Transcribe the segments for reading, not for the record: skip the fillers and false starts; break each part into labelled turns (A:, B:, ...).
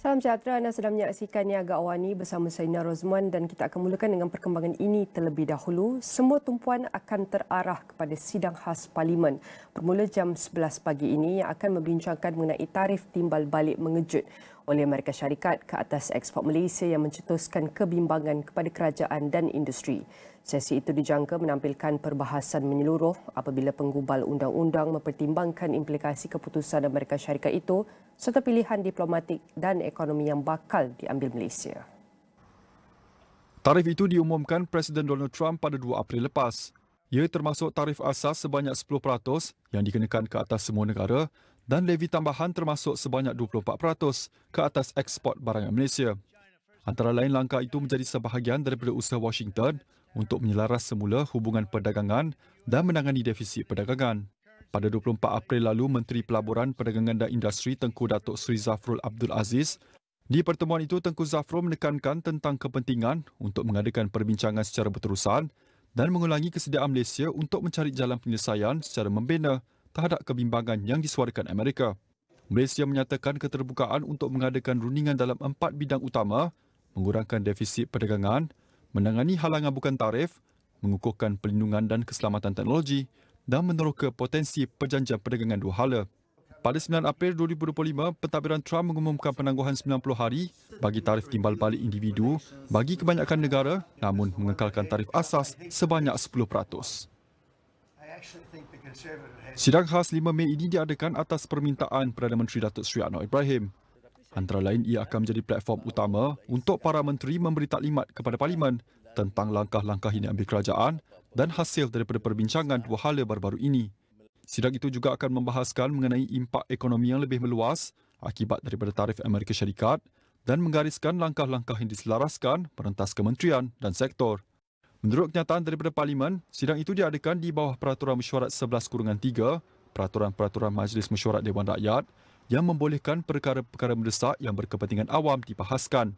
A: Salam sejahtera, anda sedang menyaksikan Niaga AWANI bersama saya Nina Rozamn dan kita akan mulakan dengan perkembangan ini terlebih dahulu. Semua tumpuan akan terarah kepada Sidang Khas Parlimen bermula jam 11 pagi ini yang akan membincangkan mengenai tarif timbal balik mengejut oleh Amerika Syarikat ke atas ekspor Malaysia yang mencetuskan kebimbangan kepada kerajaan dan industri. Sesi itu dijangka menampilkan perbahasan menyeluruh apabila penggubal undang-undang mempertimbangkan implikasi keputusan Amerika Syarikat itu serta pilihan diplomatik dan ekonomi yang bakal diambil Malaysia.
B: Tarif itu diumumkan Presiden Donald Trump pada 2 April lepas. Ia termasuk tarif asas sebanyak 10% yang dikenakan ke atas semua negara dan levy tambahan termasuk sebanyak 24% ke atas ekspor barangan Malaysia. Antara lain, langkah itu menjadi sebahagian daripada usaha Washington untuk menyelaras semula hubungan perdagangan dan menangani defisit perdagangan. Pada 24 April lalu, Menteri Pelaburan, Perdagangan dan Industri Tengku Datuk Seri Zafrul Abdul Aziz. Di pertemuan itu, Tengku Zafrul menekankan tentang kepentingan untuk mengadakan perbincangan secara berterusan dan mengulangi kesediaan Malaysia untuk mencari jalan penyelesaian secara membina terhadap kebimbangan yang disuarakan Amerika. Malaysia menyatakan keterbukaan untuk mengadakan rundingan dalam 4 bidang utama, mengurangkan defisit perdagangan, menangani halangan bukan tarif, mengukuhkan pelindungan dan keselamatan teknologi dan meneroka potensi perjanjian perdagangan dua hala. Pada 9 April 2025, pentadbiran Trump mengumumkan penangguhan 90 hari bagi tarif timbal balik individu bagi kebanyakan negara namun mengekalkan tarif asas sebanyak 10%. Sidang khas 5 Mei ini diadakan atas permintaan Perdana Menteri Datuk Seri Anwar Ibrahim. Antara lain, ia akan menjadi platform utama untuk para menteri memberi taklimat kepada Parlimen tentang langkah-langkah yang diambil kerajaan dan hasil daripada perbincangan dua hala baru-baru ini. Sidang itu juga akan membahaskan mengenai impak ekonomi yang lebih meluas akibat daripada tarif Amerika Syarikat dan menggariskan langkah-langkah yang diselaraskan merentas kementerian dan sektor. Menurut kenyataan daripada Parlimen, sidang itu diadakan di bawah Peraturan Mesyuarat 11/3, Peraturan-Peraturan Majlis Mesyuarat Dewan Rakyat yang membolehkan perkara-perkara mendesak yang berkepentingan awam dibahaskan.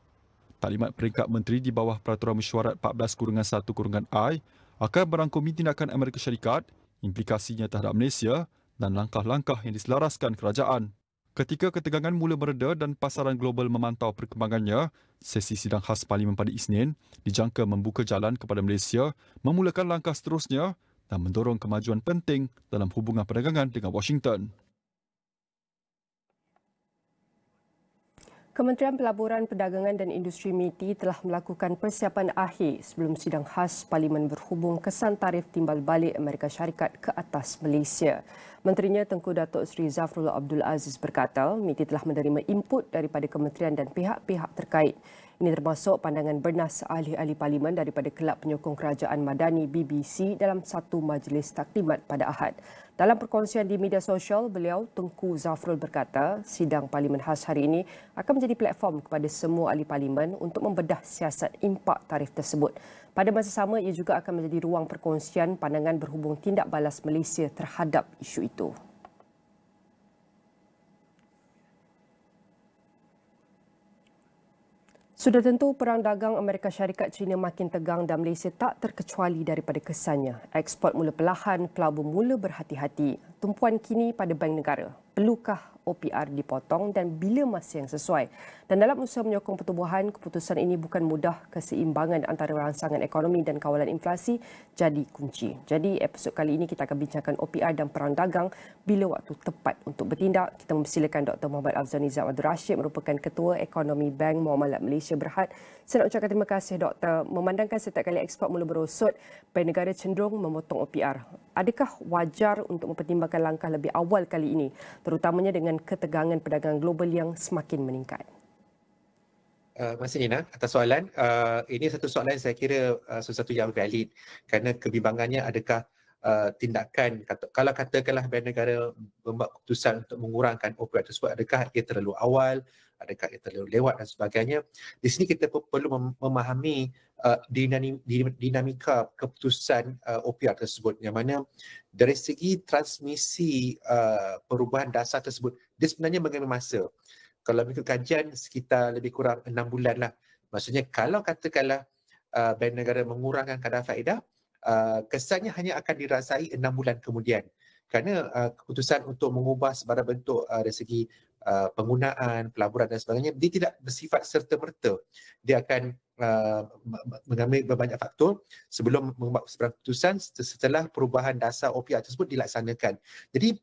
B: Taklimat peringkat menteri di bawah Peraturan Mesyuarat 14/1/I akan merangkumi tindakan Amerika Syarikat, implikasinya terhadap Malaysia dan langkah-langkah yang diselaraskan kerajaan. Ketika ketegangan mula mereda dan pasaran global memantau perkembangannya, sesi sidang khas Parlimen pada Isnin dijangka membuka jalan kepada Malaysia memulakan langkah seterusnya dan mendorong kemajuan penting dalam hubungan perdagangan dengan Washington.
A: Kementerian Pelaburan, Perdagangan dan Industri MITI telah melakukan persiapan akhir sebelum sidang khas Parlimen berhubung kesan tarif timbal balik Amerika Syarikat ke atas Malaysia. Menterinya Tengku Datuk Seri Zafrul Abdul Aziz berkata, MITI telah menerima input daripada kementerian dan pihak-pihak terkait. Ini termasuk pandangan bernas ahli-ahli Parlimen daripada Kelab Penyokong Kerajaan Madani BBC dalam satu majlis taklimat pada Ahad. Dalam perkongsian di media sosial, beliau Tengku Zafrul berkata, sidang Parlimen khas hari ini akan menjadi platform kepada semua ahli Parlimen untuk membedah siasat impak tarif tersebut. Pada masa sama, ia juga akan menjadi ruang perkongsian pandangan berhubung tindak balas Malaysia terhadap isu itu. Sudah tentu perang dagang Amerika Syarikat China makin tegang dan Malaysia tak terkecuali daripada kesannya. Ekspor mula perlahan, pelabur mula berhati-hati. Tumpuan kini pada bank negara. Perlukah OPR dipotong dan bila masa yang sesuai? Dan dalam usaha menyokong pertumbuhan, keputusan ini bukan mudah. Keseimbangan antara rangsangan ekonomi dan kawalan inflasi jadi kunci. Jadi episod kali ini kita akan bincangkan OPR dan perang dagang bila waktu tepat untuk bertindak. Kita mempersilakan Dr. Muhammad Afzal Nizam Abdul Rashid merupakan Ketua Ekonomi Bank Muamalat Malaysia Berhad. Saya nak ucapkan terima kasih Doktor. Memandangkan setiap kali ekspor mula berosot, bank negara cenderung memotong OPR. Adakah wajar untuk mempertimbangkan langkah lebih awal kali ini, terutamanya dengan ketegangan perdagangan global yang semakin meningkat?
C: Terima kasih Nina atas soalan. Ini satu soalan saya kira sesuatu yang valid kerana kebimbangannya adakah tindakan, kalau katakanlah bank negara membuat keputusan untuk mengurangkan OPR tersebut, adakah ia terlalu awal, adakah ia terlalu lewat dan sebagainya. Di sini kita perlu memahami dinamika keputusan OPR tersebut, yang mana dari segi transmisi perubahan dasar tersebut, dia sebenarnya mengambil masa. Kalau mengikut kajian sekitar lebih kurang 6 bulan lah. Maksudnya kalau katakanlah bank negara mengurangkan kadar faedah, kesannya hanya akan dirasai 6 bulan kemudian. Kerana keputusan untuk mengubah sebarang bentuk dari segi penggunaan, pelaburan dan sebagainya, dia tidak bersifat serta-merta. Dia akan mengambil banyak faktor sebelum membuat sebarang keputusan setelah perubahan dasar OPR tersebut dilaksanakan. Jadi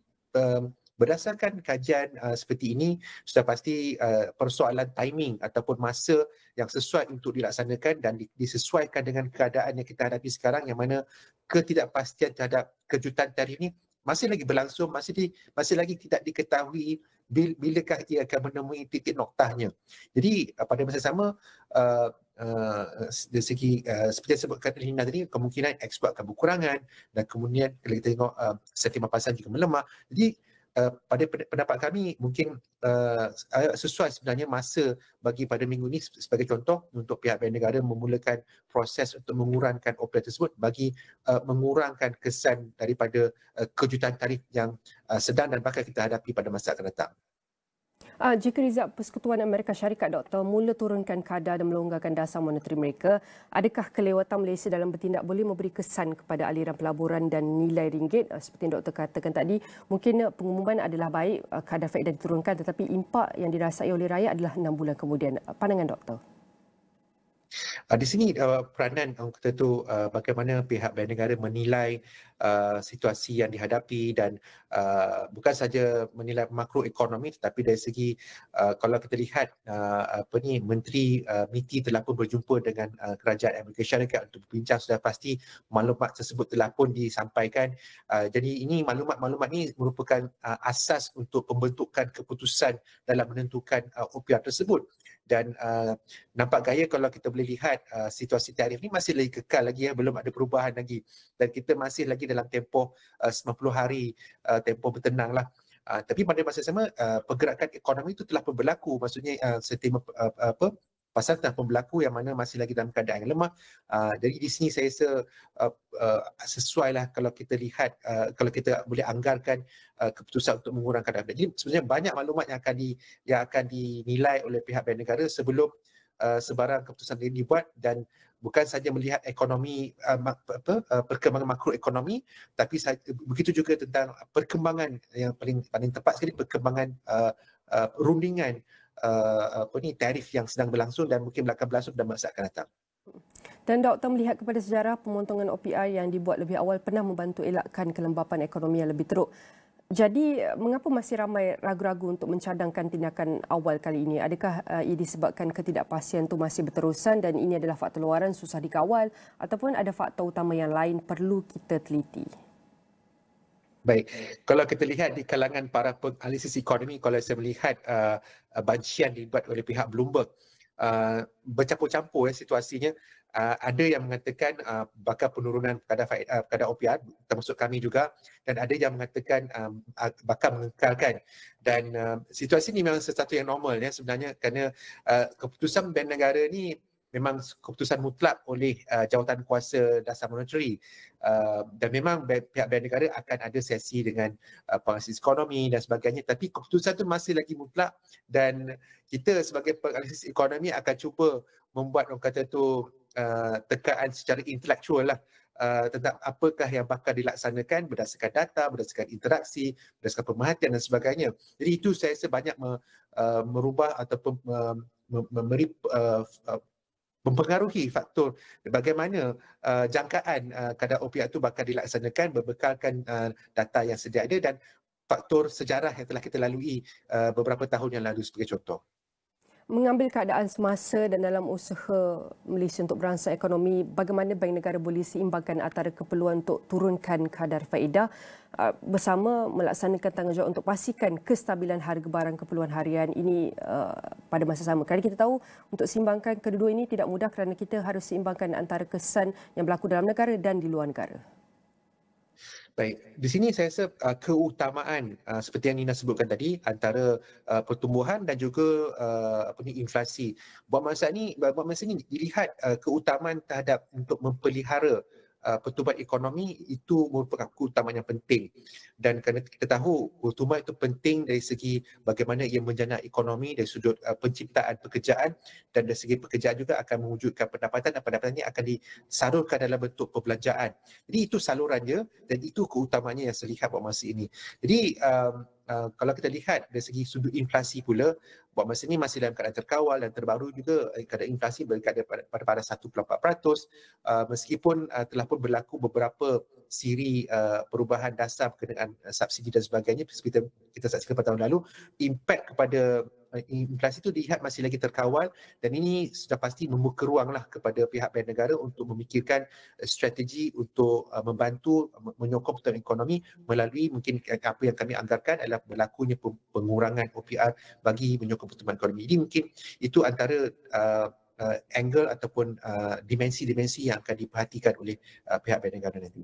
C: berdasarkan kajian seperti ini, sudah pasti persoalan timing ataupun masa yang sesuai untuk dilaksanakan dan disesuaikan dengan keadaan yang kita hadapi sekarang, yang mana ketidakpastian terhadap kejutan tarif ini masih lagi berlangsung, masih lagi tidak diketahui bilakah ia akan menemui titik noktahnya. Jadi pada masa sama, dari segi seperti yang sebutkan Nina tadi, kemungkinan ekspor akan berkurangan dan kemudian kalau kita tengok sentimen pasar juga melemah. Jadi pada pendapat kami mungkin sesuai sebenarnya masa bagi pada minggu ini sebagai contoh untuk pihak bank negara memulakan proses untuk mengurangkan OPR tersebut bagi mengurangkan kesan daripada kejutan tarif yang sedang dan bakal kita hadapi pada masa akan datang.
A: Jika Rizal Persekutuan Amerika Syarikat Doktor mula turunkan kadar dan melonggarkan dasar moneteri mereka, adakah kelewatan Malaysia dalam bertindak boleh memberi kesan kepada aliran pelaburan dan nilai ringgit? Seperti yang Doktor katakan tadi, mungkin pengumuman adalah baik, kadar faedah diturunkan, tetapi impak yang dirasai oleh rakyat adalah 6 bulan kemudian. Pandangan Doktor?
C: Di sini peranan kita tu bagaimana pihak bank negara menilai situasi yang dihadapi dan bukan saja menilai makroekonomi, tetapi dari segi kalau kita lihat Menteri MITI telah pun berjumpa dengan Kerajaan Amerika Syarikat untuk berbincang, sudah pasti maklumat tersebut telah pun disampaikan. Jadi ini maklumat ini merupakan asas untuk pembentukan keputusan dalam menentukan OPR tersebut. Dan nampak gaya kalau kita boleh lihat situasi tarif ni masih lagi kekal lagi, belum ada perubahan lagi, dan kita masih lagi dalam tempoh 90 hari tempoh bertenang lah. Tapi pada masa sama pergerakan ekonomi itu telah pun berlaku, maksudnya sentimen pasar telah pun berlaku yang mana masih lagi dalam keadaan yang lemah. Jadi di sini saya rasa sesuai lah kalau kita lihat, kalau kita boleh anggarkan keputusan untuk mengurangkan kadar. Jadi sebenarnya banyak maklumat yang akan dinilai oleh pihak bank negara sebelum sebarang keputusan ini dibuat, dan bukan saja melihat ekonomi, perkembangan makroekonomi, tapi begitu juga tentang perkembangan yang paling tepat sekali, perkembangan rundingan tarif yang sedang berlangsung dan mungkin akan berlangsung dalam masa akan datang.
A: Dan Doktor melihat kepada sejarah pemotongan OPR yang dibuat lebih awal pernah membantu elakkan kelembapan ekonomi yang lebih teruk. Jadi mengapa masih ramai ragu-ragu untuk mencadangkan tindakan awal kali ini? Adakah ia disebabkan ketidakpastian itu masih berterusan dan ini adalah faktor luaran susah dikawal, ataupun ada faktor utama yang lain perlu kita teliti?
C: Baik, kalau kita lihat di kalangan para penganalisis ekonomi, kalau saya melihat bancian dibuat oleh pihak Bloomberg, bercampur-campur situasinya. Ada yang mengatakan bakal penurunan kadar OPR, termasuk kami juga, dan ada yang mengatakan bakal mengekalkan. Dan situasi ini memang sesuatu yang normal ya sebenarnya, kerana keputusan bank negara ni memang keputusan mutlak oleh jawatan kuasa dasar moneteri, dan memang pihak bank negara akan ada sesi dengan penganalisis ekonomi dan sebagainya, tapi keputusan itu masih lagi mutlak dan kita sebagai penganalisis ekonomi akan cuba membuat orang kata tu tekaan secara intelektual lah tentang apakah yang bakal dilaksanakan berdasarkan data, berdasarkan interaksi, berdasarkan pemerhatian dan sebagainya. Jadi itu saya rasa banyak merubah ataupun mempengaruhi faktor bagaimana jangkaan kadar OPR itu bakal dilaksanakan berbekalkan data yang sedia ada dan faktor sejarah yang telah kita lalui beberapa tahun yang lalu sebagai contoh.
A: Mengambil keadaan semasa dan dalam usaha Malaysia untuk berangsur ekonomi, bagaimana bank negara boleh seimbangkan antara keperluan untuk turunkan kadar faedah bersama melaksanakan tanggungjawab untuk pastikan kestabilan harga barang keperluan harian ini pada masa sama. Kerana kita tahu untuk seimbangkan kedua-dua ini tidak mudah kerana kita harus seimbangkan antara kesan yang berlaku dalam negara dan di luar negara.
C: Baik, di sini saya rasa keutamaan seperti yang Nina sebutkan tadi antara pertumbuhan dan juga inflasi. Buat masa ini dilihat keutamaan terhadap untuk memelihara pertumbuhan ekonomi itu merupakan keutamaan yang penting, dan kerana kita tahu pertumbuhan itu penting dari segi bagaimana ia menjana ekonomi dari sudut penciptaan pekerjaan, dan dari segi pekerjaan juga akan mewujudkan pendapatan dan pendapatannya akan disalurkan dalam bentuk perbelanjaan. Jadi itu salurannya dan itu keutamaannya yang saya lihat pada masa ini. Jadi kalau kita lihat dari segi sudut inflasi pula, buat masa ini masih dalam keadaan terkawal dan terbaru juga keadaan inflasi berada pada 1.4%, meskipun telah pun berlaku beberapa siri perubahan dasar berkenaan subsidi dan sebagainya seperti kita saksikan pada tahun lalu, impak kepada inflasi itu dilihat masih lagi terkawal dan ini sudah pasti membuka ruanglah kepada pihak bank negara untuk memikirkan strategi untuk membantu menyokong pertumbuhan ekonomi melalui mungkin apa yang kami anggarkan adalah berlakunya pengurangan OPR bagi menyokong pertumbuhan ekonomi. Jadi mungkin itu antara angle ataupun dimensi-dimensi yang akan diperhatikan oleh pihak bank negara nanti.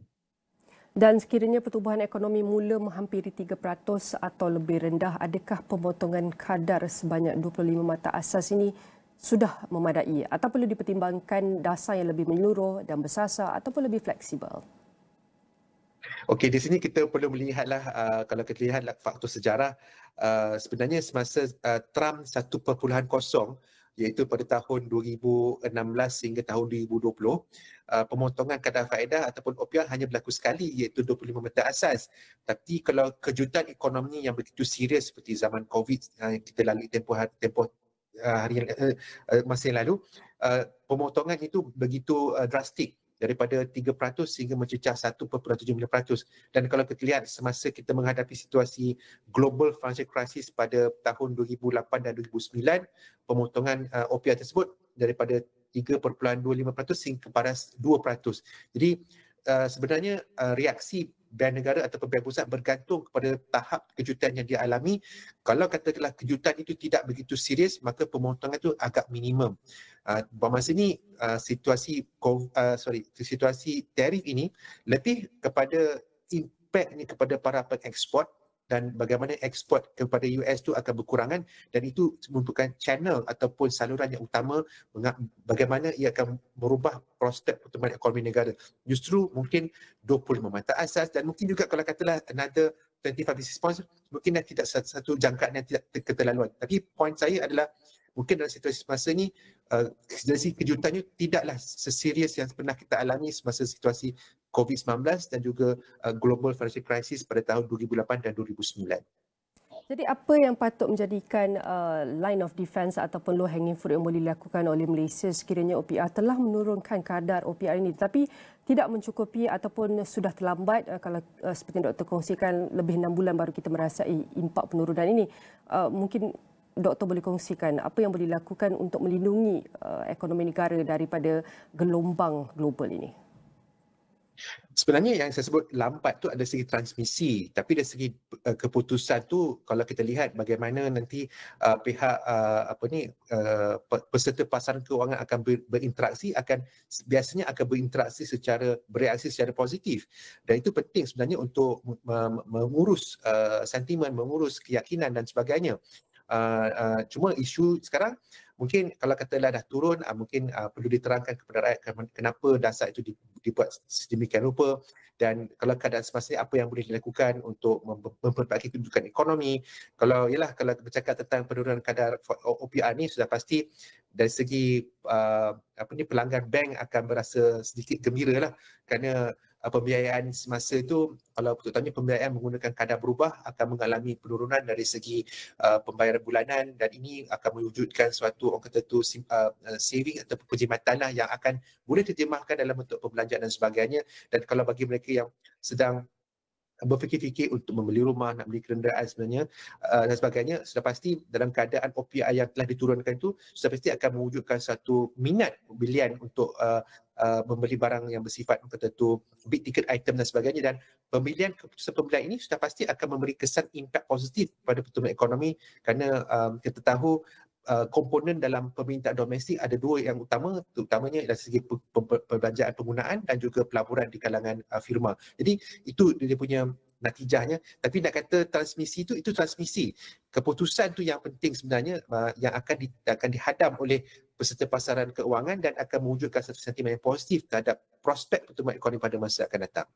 A: Dan sekiranya pertumbuhan ekonomi mula menghampiri 3% atau lebih rendah, adakah pemotongan kadar sebanyak 25 mata asas ini sudah memadai atau perlu dipertimbangkan dasar yang lebih menyeluruh dan bersasar ataupun lebih fleksibel?
C: Okey, di sini kita perlu melihatlah kalau kita lihatlah faktor sejarah, sebenarnya semasa Trump 1.0 iaitu pada tahun 2016 hingga tahun 2020, pemotongan kadar faedah ataupun OPR hanya berlaku sekali iaitu 25 mata asas. Tapi kalau kejutan ekonomi yang begitu serius seperti zaman COVID yang kita lalui tempoh hari masa yang lalu, pemotongan itu begitu drastik daripada 3% hingga mencecah 1.79%. Dan kalau kita lihat semasa kita menghadapi situasi global financial crisis pada tahun 2008 dan 2009, pemotongan OPR tersebut daripada 3.25% hingga kepada 2%. Jadi sebenarnya reaksi bank negara ataupun bank pusat bergantung kepada tahap kejutan yang dialami. Kalau katakanlah kejutan itu tidak begitu serius, maka pemotongan itu agak minimum. Buat masa ini situasi tarif ini lebih kepada impaknya kepada para pengeksport dan bagaimana ekspor kepada US itu akan berkurangan dan itu merupakan channel ataupun saluran yang utama bagaimana ia akan merubah prospek pertumbuhan ekonomi negara. Justru mungkin 25 mata asas dan mungkin juga kalau katalah another 25 basis points mungkin tidak satu jangkaan yang tidak keterlaluan. Tapi poin saya adalah mungkin dalam situasi semasa ini dari segi kejutannya tidaklah seserius yang pernah kita alami semasa situasi COVID-19 dan juga global financial crisis pada tahun 2008 dan 2009.
A: Jadi apa yang patut menjadikan line of defense ataupun low hanging fruit yang boleh dilakukan oleh Malaysia sekiranya OPR telah menurunkan kadar OPR ini tetapi tidak mencukupi ataupun sudah terlambat kalau seperti yang Dr. kongsikan lebih 6 bulan baru kita merasai impak penurunan ini. Mungkin Doktor boleh kongsikan apa yang boleh dilakukan untuk melindungi ekonomi negara daripada gelombang global ini?
C: Sebenarnya yang saya sebut lambat tu ada segi transmisi, tapi dari segi keputusan tu kalau kita lihat bagaimana nanti pihak peserta pasaran kewangan akan berinteraksi biasanya akan bereaksi secara positif dan itu penting sebenarnya untuk mengurus sentimen, mengurus keyakinan dan sebagainya. Cuma isu sekarang mungkin kalau katalah dah turun mungkin perlu diterangkan kepada rakyat kenapa dasar itu dibuat sedemikian rupa dan kalau keadaan semasa apa yang boleh dilakukan untuk memperbaiki kedudukan ekonomi. Kalau bercakap tentang penurunan kadar OPR ni sudah pasti dari segi pelanggan bank akan berasa sedikit gembira lah kerana pembiayaan semasa itu kalau terutamanya pembiayaan menggunakan kadar berubah akan mengalami penurunan dari segi pembayaran bulanan dan ini akan mewujudkan suatu orang kata tu saving atau penjimatan lah yang akan boleh diterjemahkan dalam bentuk perbelanjaan dan sebagainya. Dan kalau bagi mereka yang sedang berfikir-fikir untuk membeli rumah, nak beli kenderaan sebenarnya dan sebagainya, sudah pasti dalam keadaan OPR yang telah diturunkan itu sudah pasti akan mewujudkan satu minat pembelian untuk membeli barang yang bersifat tertentu, big ticket item dan sebagainya dan keputusan pembelian ini sudah pasti akan memberi kesan impak positif pada pertumbuhan ekonomi kerana kita tahu komponen dalam permintaan domestik ada dua yang utama, terutamanya dari segi perbelanjaan penggunaan dan juga pelaburan di kalangan firma. Jadi itu dia punya natijahnya. Tapi nak kata transmisi itu transmisi. Keputusan tu yang penting sebenarnya yang akan dihadam oleh peserta pasaran keuangan dan akan mewujudkan satu sentimen yang positif terhadap prospek pertumbuhan ekonomi pada masa akan datang.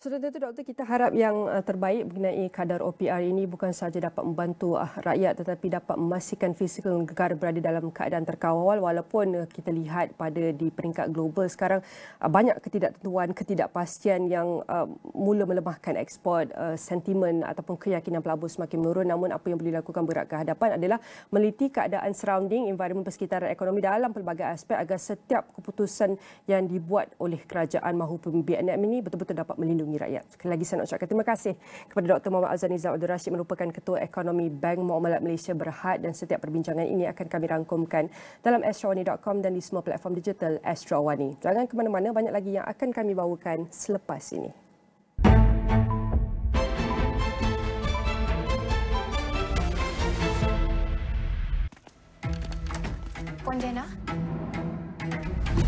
A: Sudah tentu Doktor, kita harap yang terbaik mengenai kadar OPR ini bukan sahaja dapat membantu rakyat tetapi dapat memastikan fizikal negara berada dalam keadaan terkawal walaupun kita lihat di peringkat global sekarang banyak ketidaktentuan, ketidakpastian yang mula melemahkan ekspor, sentimen ataupun keyakinan pelabur semakin menurun. Namun apa yang boleh dilakukan bergerak ke hadapan adalah meliti keadaan surrounding, environment persekitaran ekonomi dalam pelbagai aspek agar setiap keputusan yang dibuat oleh kerajaan maupun BNM ini betul-betul dapat melindungi rakyat. Sekali lagi saya nak ucapkan terima kasih kepada Dr. Muhammad Azani Abdul Rashid merupakan Ketua Ekonomi Bank Muamalat Malaysia Berhad, dan setiap perbincangan ini akan kami rangkumkan dalam astroawani.com dan di semua platform digital Astro Awani. Jangan ke mana-mana, banyak lagi yang akan kami bawakan selepas ini.
D: Puan Diana,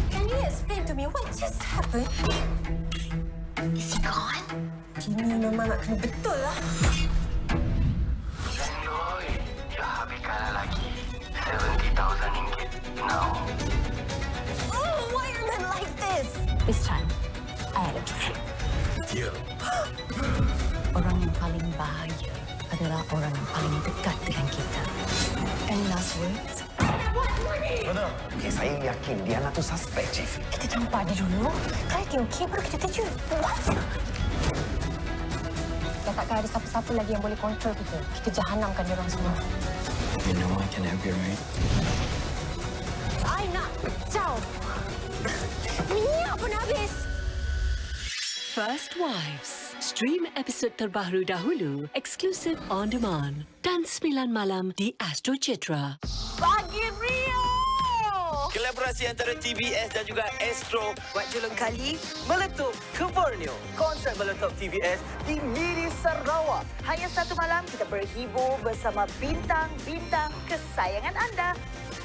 D: can you explain to me what just happened? Is he gone? Ini memang nak kena betul lah.
E: Senoi, dah habiskan lagi RM70,000 now.
D: Oh, why are they like this? This time, I had a trick.
E: Ya.
D: Orang yang paling bahaya adalah orang yang paling dekat dengan kita. Any last words?
E: Betul. Okay, saya yakin Diana tu suspek, Chief.
D: Kita jumpa dia dulu. Kalau dia okey, baru kita terjun. What? Dah takkan ada siapa-siapa lagi yang boleh kontrol kita. Kita jahanamkan dia orang semua.
E: You know I can help you, right?
D: I nak. Ciao. Minyak pun habis.
F: First Wives. Stream episod terbaru dahulu, eksklusif on demand. Dan 9 malam di Astro Citra.
D: Bagi Rio!
G: Kolaborasi antara TVS dan juga Astro buat julung kali meletup ke Borneo. Konsert meletup TVS di Miri Sarawak.
H: Hanya satu malam kita berhibur bersama bintang-bintang kesayangan anda.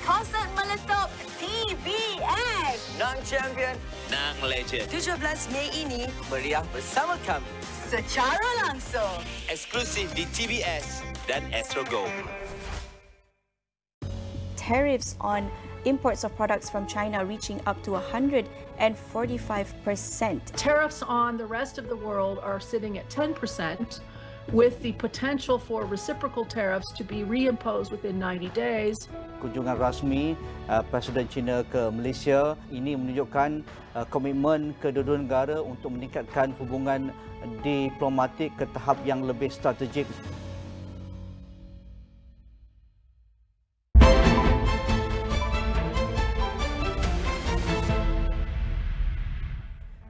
H: Konsert meletup TVS.
G: Nang Champion, Nang Legend. 17 Mei ini meriah bersama kami.
H: Secara langsung.
G: Eksklusif di TVS dan Astro Go.
I: Tariffs on imports of products from China reaching up to 145%.
J: Tariffs on the rest of the world are sitting at 10%, with the potential for reciprocal tariffs to be reimposed within 90 days.
K: Kunjungan rasmi Presiden China ke Malaysia ini menunjukkan komitmen kedua-dua negara untuk meningkatkan hubungan diplomatik ke tahap yang lebih strategik.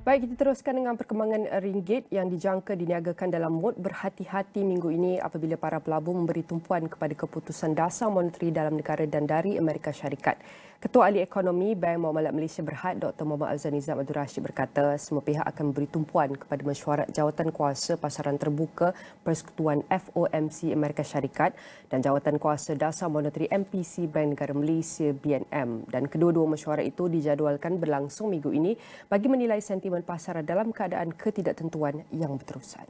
A: Baik, kita teruskan dengan perkembangan ringgit yang dijangka diniagakan dalam mod berhati-hati minggu ini apabila para pelabur memberi tumpuan kepada keputusan dasar moneteri dalam negara dan dari Amerika Syarikat. Ketua Ahli Ekonomi Bank Muamalat Malaysia Berhad, Dr. Muhammad Azani Abdul Rashid berkata semua pihak akan memberi tumpuan kepada mesyuarat jawatan kuasa pasaran terbuka Persekutuan FOMC Amerika Syarikat dan jawatan kuasa dasar moneteri MPC Bank Negara Malaysia BNM, dan kedua-dua mesyuarat itu dijadualkan berlangsung minggu ini bagi menilai sentimen pasaran dalam keadaan ketidaktentuan yang berterusan.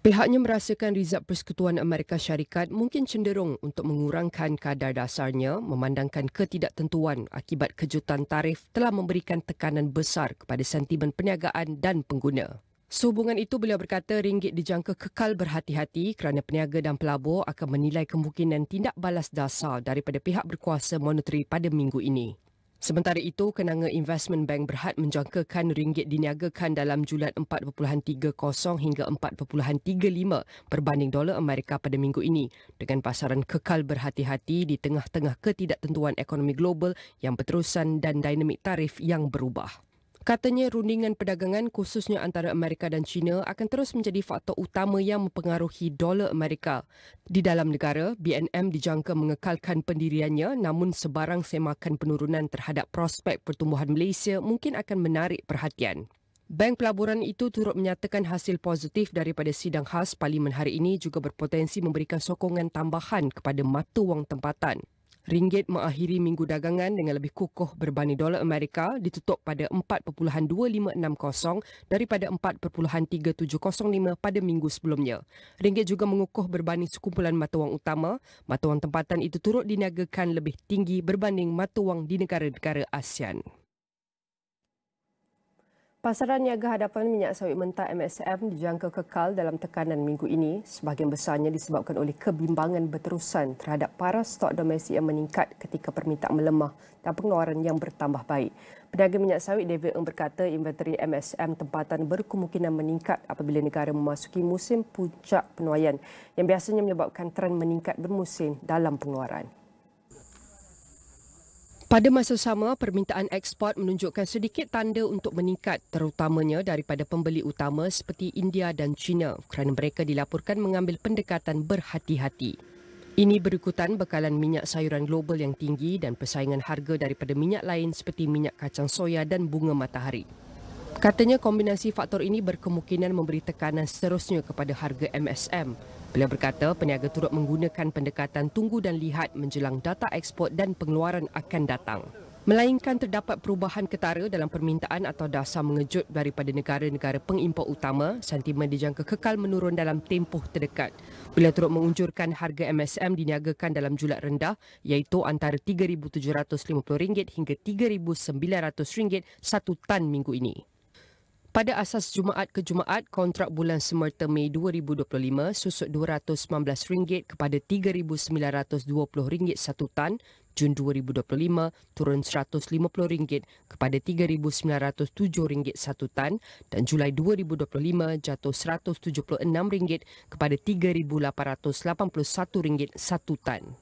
A: Pihaknya merasakan Rizab Persekutuan Amerika Syarikat mungkin cenderung untuk mengurangkan kadar dasarnya memandangkan ketidaktentuan akibat kejutan tarif telah memberikan tekanan besar kepada sentimen perniagaan dan pengguna. Sehubungan itu, beliau berkata ringgit dijangka kekal berhati-hati kerana peniaga dan pelabur akan menilai kemungkinan tindak balas dasar daripada pihak berkuasa moneteri pada minggu ini. Sementara itu, Kenanga Investment Bank Berhad menjangkakan ringgit diniagakan dalam julat 4.30 hingga 4.35 berbanding dolar Amerika pada minggu ini dengan pasaran kekal berhati-hati di tengah-tengah ketidaktentuan ekonomi global yang berterusan dan dinamik tarif yang berubah. Katanya rundingan perdagangan khususnya antara Amerika dan China akan terus menjadi faktor utama yang mempengaruhi dolar Amerika. Di dalam negara, BNM dijangka mengekalkan pendiriannya namun sebarang semakan penurunan terhadap prospek pertumbuhan Malaysia mungkin akan menarik perhatian. Bank pelaburan itu turut menyatakan hasil positif daripada Sidang Khas Parlimen hari ini juga berpotensi memberikan sokongan tambahan kepada mata wang tempatan. Ringgit mengakhiri minggu dagangan dengan lebih kukuh berbanding dolar Amerika ditutup pada 4.2560 daripada 4.3705 pada minggu sebelumnya. Ringgit juga mengukuh berbanding sekumpulan mata wang utama. Mata wang tempatan itu turut diniagakan lebih tinggi berbanding mata wang di negara-negara ASEAN. Pasaran niaga hadapan minyak sawit mentah MSM dijangka kekal dalam tekanan minggu ini. Sebahagian besarnya disebabkan oleh kebimbangan berterusan terhadap paras stok domestik yang meningkat ketika permintaan melemah dan pengeluaran yang bertambah baik. Peniaga minyak sawit David Ng berkata inventory MSM tempatan berkemungkinan meningkat apabila negara memasuki musim puncak penuaian yang biasanya menyebabkan tren meningkat bermusim dalam pengeluaran. Pada masa sama, permintaan ekspor menunjukkan sedikit tanda untuk meningkat terutamanya daripada pembeli utama seperti India dan China kerana mereka dilaporkan mengambil pendekatan berhati-hati. Ini berikutan bekalan minyak sayuran global yang tinggi dan persaingan harga daripada minyak lain seperti minyak kacang soya dan bunga matahari. Katanya kombinasi faktor ini berkemungkinan memberi tekanan seterusnya kepada harga MSM. Bila berkata peniaga turut menggunakan pendekatan tunggu dan lihat menjelang data ekspor dan pengeluaran akan datang. Melainkan terdapat perubahan ketara dalam permintaan atau dasar mengejut daripada negara-negara pengimport utama, sentimen dijangka kekal menurun dalam tempoh terdekat. Bila turut mengunjurkan harga MSM diniagakan dalam julat rendah iaitu antara RM3,750 hingga RM3,900 satu tan minggu ini. Pada asas Jumaat ke Jumaat, kontrak bulan Semerta Mei 2025 susut RM219 kepada RM3,920 satu tan, Jun 2025 turun RM150 kepada RM3,907 satu tan dan Julai 2025 jatuh RM176 kepada RM3,881 satu tan.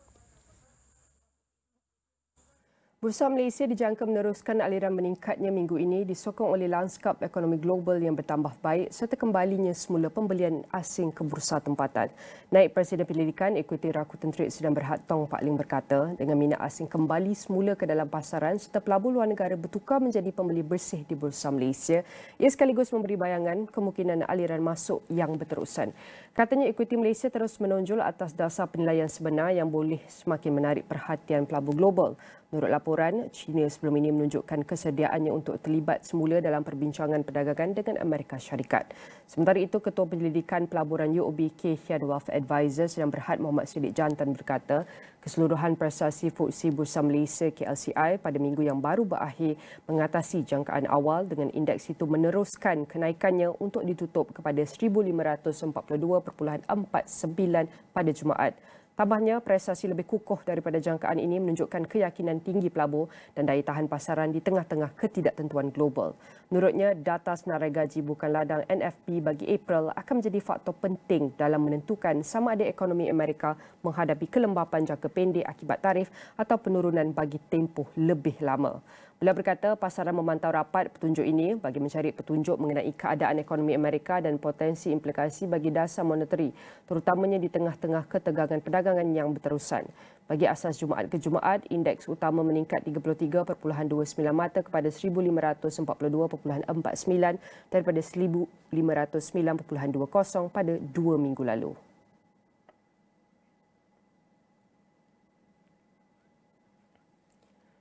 A: Bursa Malaysia dijangka meneruskan aliran meningkatnya minggu ini disokong oleh lanskap ekonomi global yang bertambah baik serta kembalinya semula pembelian asing ke bursa tempatan. Naib Presiden Penyelidikan Ekuiti Rakuten Trade Sidang Berhad Tong Pak Ling berkata, dengan minat asing kembali semula ke dalam pasaran serta pelabur luar negara bertukar menjadi pembeli bersih di Bursa Malaysia, ia sekaligus memberi bayangan kemungkinan aliran masuk yang berterusan. Katanya ekuiti Malaysia terus menonjol atas dasar penilaian sebenar yang boleh semakin menarik perhatian pelabur global. Menurut laporan, China sebelum ini menunjukkan kesediaannya untuk terlibat semula dalam perbincangan perdagangan dengan Amerika Syarikat. Sementara itu, Ketua Penyelidikan Pelaburan UOB K. Hian Wealth Advisor Sidang Berhad Muhammad Siddiq Jantan berkata, keseluruhan prestasi FTSE Bursa Malaysia KLCI pada minggu yang baru berakhir mengatasi jangkaan awal dengan indeks itu meneruskan kenaikannya untuk ditutup kepada 1,542.49 pada Jumaat. Tambahnya, prestasi lebih kukuh daripada jangkaan ini menunjukkan keyakinan tinggi pelabur dan daya tahan pasaran di tengah-tengah ketidaktentuan global. Menurutnya, data senarai gaji bukan ladang NFP bagi April akan menjadi faktor penting dalam menentukan sama ada ekonomi Amerika menghadapi kelembapan jangka pendek akibat tarif atau penurunan bagi tempoh lebih lama. Bila berkata pasaran memantau rapat petunjuk ini bagi mencari petunjuk mengenai keadaan ekonomi Amerika dan potensi implikasi bagi dasar moneteri, terutamanya di tengah-tengah ketegangan perdagangan yang berterusan. Bagi asas Jumaat ke Jumaat, indeks utama meningkat 33.29 mata kepada 1,542.49 daripada 1,509.20 pada 2 minggu lalu.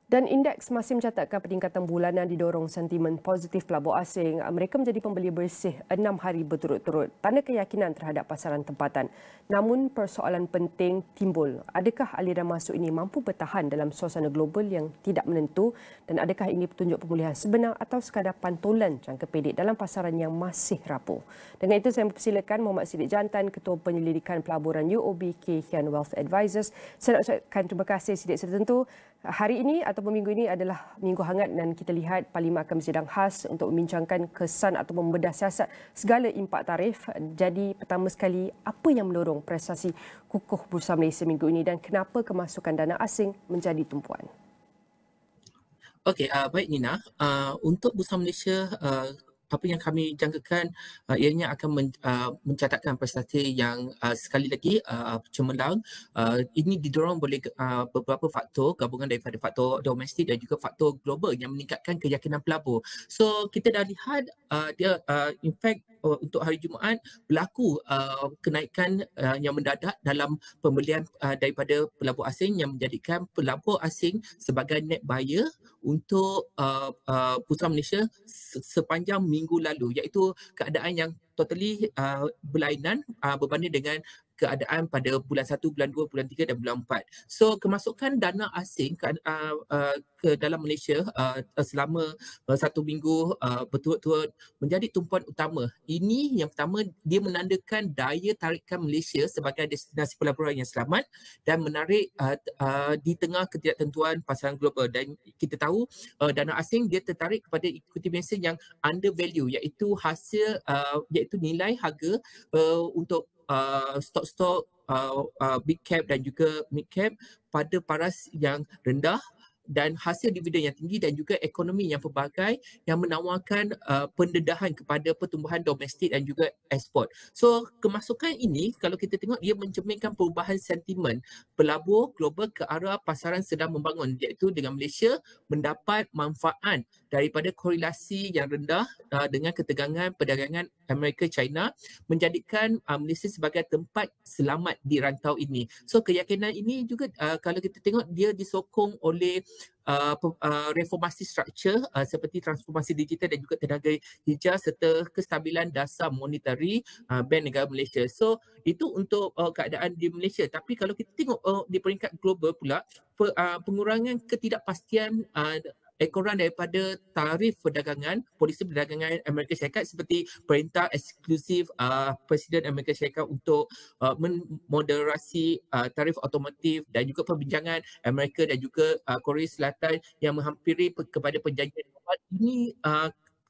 A: Dan indeks masih mencatatkan peningkatan bulanan didorong sentimen positif pelabur asing. Mereka menjadi pembeli bersih 6 hari berturut-turut, tanda keyakinan terhadap pasaran tempatan. Namun persoalan penting timbul. Adakah aliran masuk ini mampu bertahan dalam suasana global yang tidak menentu dan adakah ini petunjuk pemulihan sebenar atau sekadar pantulan jangka pendek dalam pasaran yang masih rapuh? Dengan itu saya mempersilakan Muhammad Siddiq Jantan, Ketua Penyelidikan Pelaburan UOB K. Hian Wealth Advisors. Saya nak ucapkan terima kasih Siddiq. Tentu hari ini ataupun minggu ini adalah minggu hangat dan kita lihat Parlimen akan bersidang khas untuk membincangkan kesan atau membedah siasat segala impak tarif. Jadi pertama sekali, apa yang mendorong prestasi kukuh Bursa Malaysia minggu ini dan kenapa kemasukan dana asing menjadi tumpuan?
L: Okey, baik Nina. Untuk Bursa Malaysia, apa yang kami jangkakan ianya akan mencatatkan prestasi yang sekali lagi cemerlang. Ini didorong oleh beberapa faktor, gabungan daripada faktor domestik dan juga faktor global yang meningkatkan keyakinan pelabur. So kita dah lihat dia in fact untuk hari Jumaat berlaku kenaikan yang mendadak dalam pembelian daripada pelabur asing yang menjadikan pelabur asing sebagai net buyer untuk Bursa Malaysia sepanjang minggu lalu, iaitu keadaan yang totally berlainan berbanding dengan keadaan pada bulan 1, bulan 2, bulan 3 dan bulan 4. So kemasukan dana asing ke dalam Malaysia selama 1 minggu berturut-turut menjadi tumpuan utama. Ini yang pertama, dia menandakan daya tarikan Malaysia sebagai destinasi pelaburan yang selamat dan menarik di tengah ketidaktentuan pasaran global. Dan kita tahu dana asing dia tertarik kepada equity measure yang under value, iaitu hasil iaitu nilai harga untuk stok-stok big cap dan juga mid cap pada paras yang rendah dan hasil dividen yang tinggi dan juga ekonomi yang pelbagai yang menawarkan pendedahan kepada pertumbuhan domestik dan juga ekspor. So kemasukan ini kalau kita tengok dia mencerminkan perubahan sentimen pelabur global ke arah pasaran sedang membangun, iaitu dengan Malaysia mendapat manfaat daripada korelasi yang rendah dengan ketegangan perdagangan Amerika-China, menjadikan Malaysia sebagai tempat selamat di rantau ini. So keyakinan ini juga kalau kita tengok dia disokong oleh reformasi struktur seperti transformasi digital dan juga tenaga hijau serta kestabilan dasar monetari Bank Negara Malaysia. So itu untuk keadaan di Malaysia. Tapi kalau kita tengok di peringkat global pula, pengurangan ketidakpastian ekoran daripada tarif perdagangan, polisi perdagangan Amerika Syarikat seperti perintah eksklusif Presiden Amerika Syarikat untuk memoderasi tarif otomotif dan juga perbincangan Amerika dan juga Korea Selatan yang menghampiri kepada perjanjian ini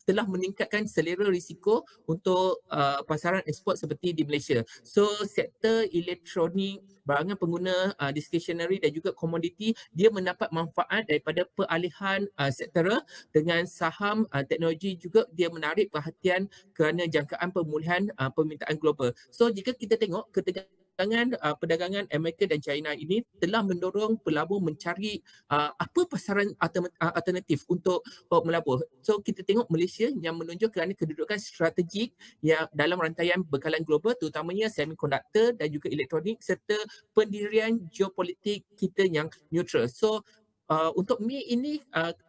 L: telah meningkatkan selera risiko untuk pasaran ekspor seperti di Malaysia. So sektor elektronik, barangan pengguna discretionary dan juga komoditi, dia mendapat manfaat daripada peralihan sektoral dengan saham teknologi juga dia menarik perhatian kerana jangkaan pemulihan permintaan global. So jika kita tengok perdagangan Amerika dan China ini telah mendorong pelabur mencari apa pasaran alternatif untuk melabur. So kita tengok Malaysia yang menunjuk kerana kedudukan strategik yang dalam rantaian bekalan global terutamanya semiconductor dan juga elektronik serta pendirian geopolitik kita yang neutral. So untuk me ini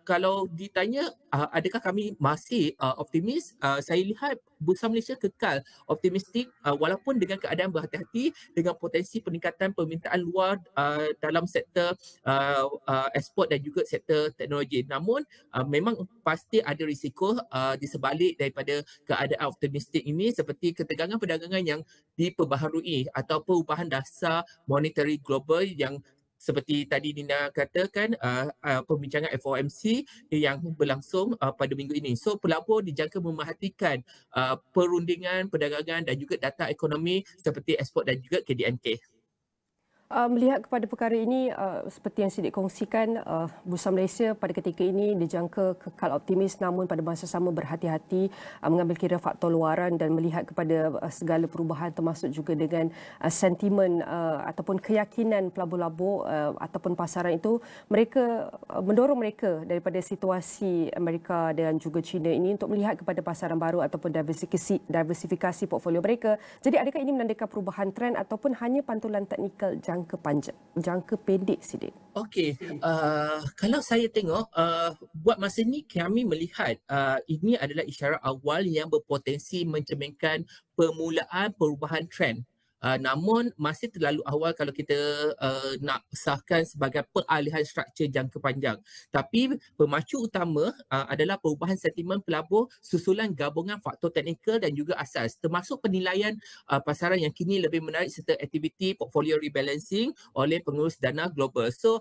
L: kalau ditanya adakah kami masih optimis, saya lihat Bursa Malaysia kekal optimistik walaupun dengan keadaan berhati-hati dengan potensi peningkatan permintaan luar dalam sektor ekspor dan juga sektor teknologi. Namun memang pasti ada risiko di sebalik daripada keadaan optimistik ini seperti ketegangan perdagangan yang diperbaharui atau perubahan dasar monetary global yang seperti tadi Nina katakan, pembincangan FOMC yang berlangsung pada minggu ini. So pelabur dijangka memerhatikan perundingan perdagangan dan juga data ekonomi seperti ekspor dan juga KDNK.
A: Melihat kepada perkara ini, seperti yang Siddiq kongsikan, Bursa Malaysia pada ketika ini dijangka kekal optimis namun pada masa sama berhati-hati mengambil kira faktor luaran dan melihat kepada segala perubahan termasuk juga dengan sentimen ataupun keyakinan pelabur-labur ataupun pasaran itu, mereka mendorong mereka daripada situasi Amerika dan juga China ini untuk melihat kepada pasaran baru ataupun diversifikasi portfolio mereka. Jadi adakah ini menandakan perubahan trend ataupun hanya pantulan teknikal jangka pendek, Siddiq?
L: Okey, kalau saya tengok buat masa ini kami melihat ini adalah isyarat awal yang berpotensi mencerminkan permulaan perubahan trend. Namun masih terlalu awal kalau kita nak sahkan sebagai peralihan struktur jangka panjang. Tapi pemacu utama adalah perubahan sentimen pelabur susulan gabungan faktor teknikal dan juga asas, termasuk penilaian pasaran yang kini lebih menarik serta aktiviti portfolio rebalancing oleh pengurus dana global. So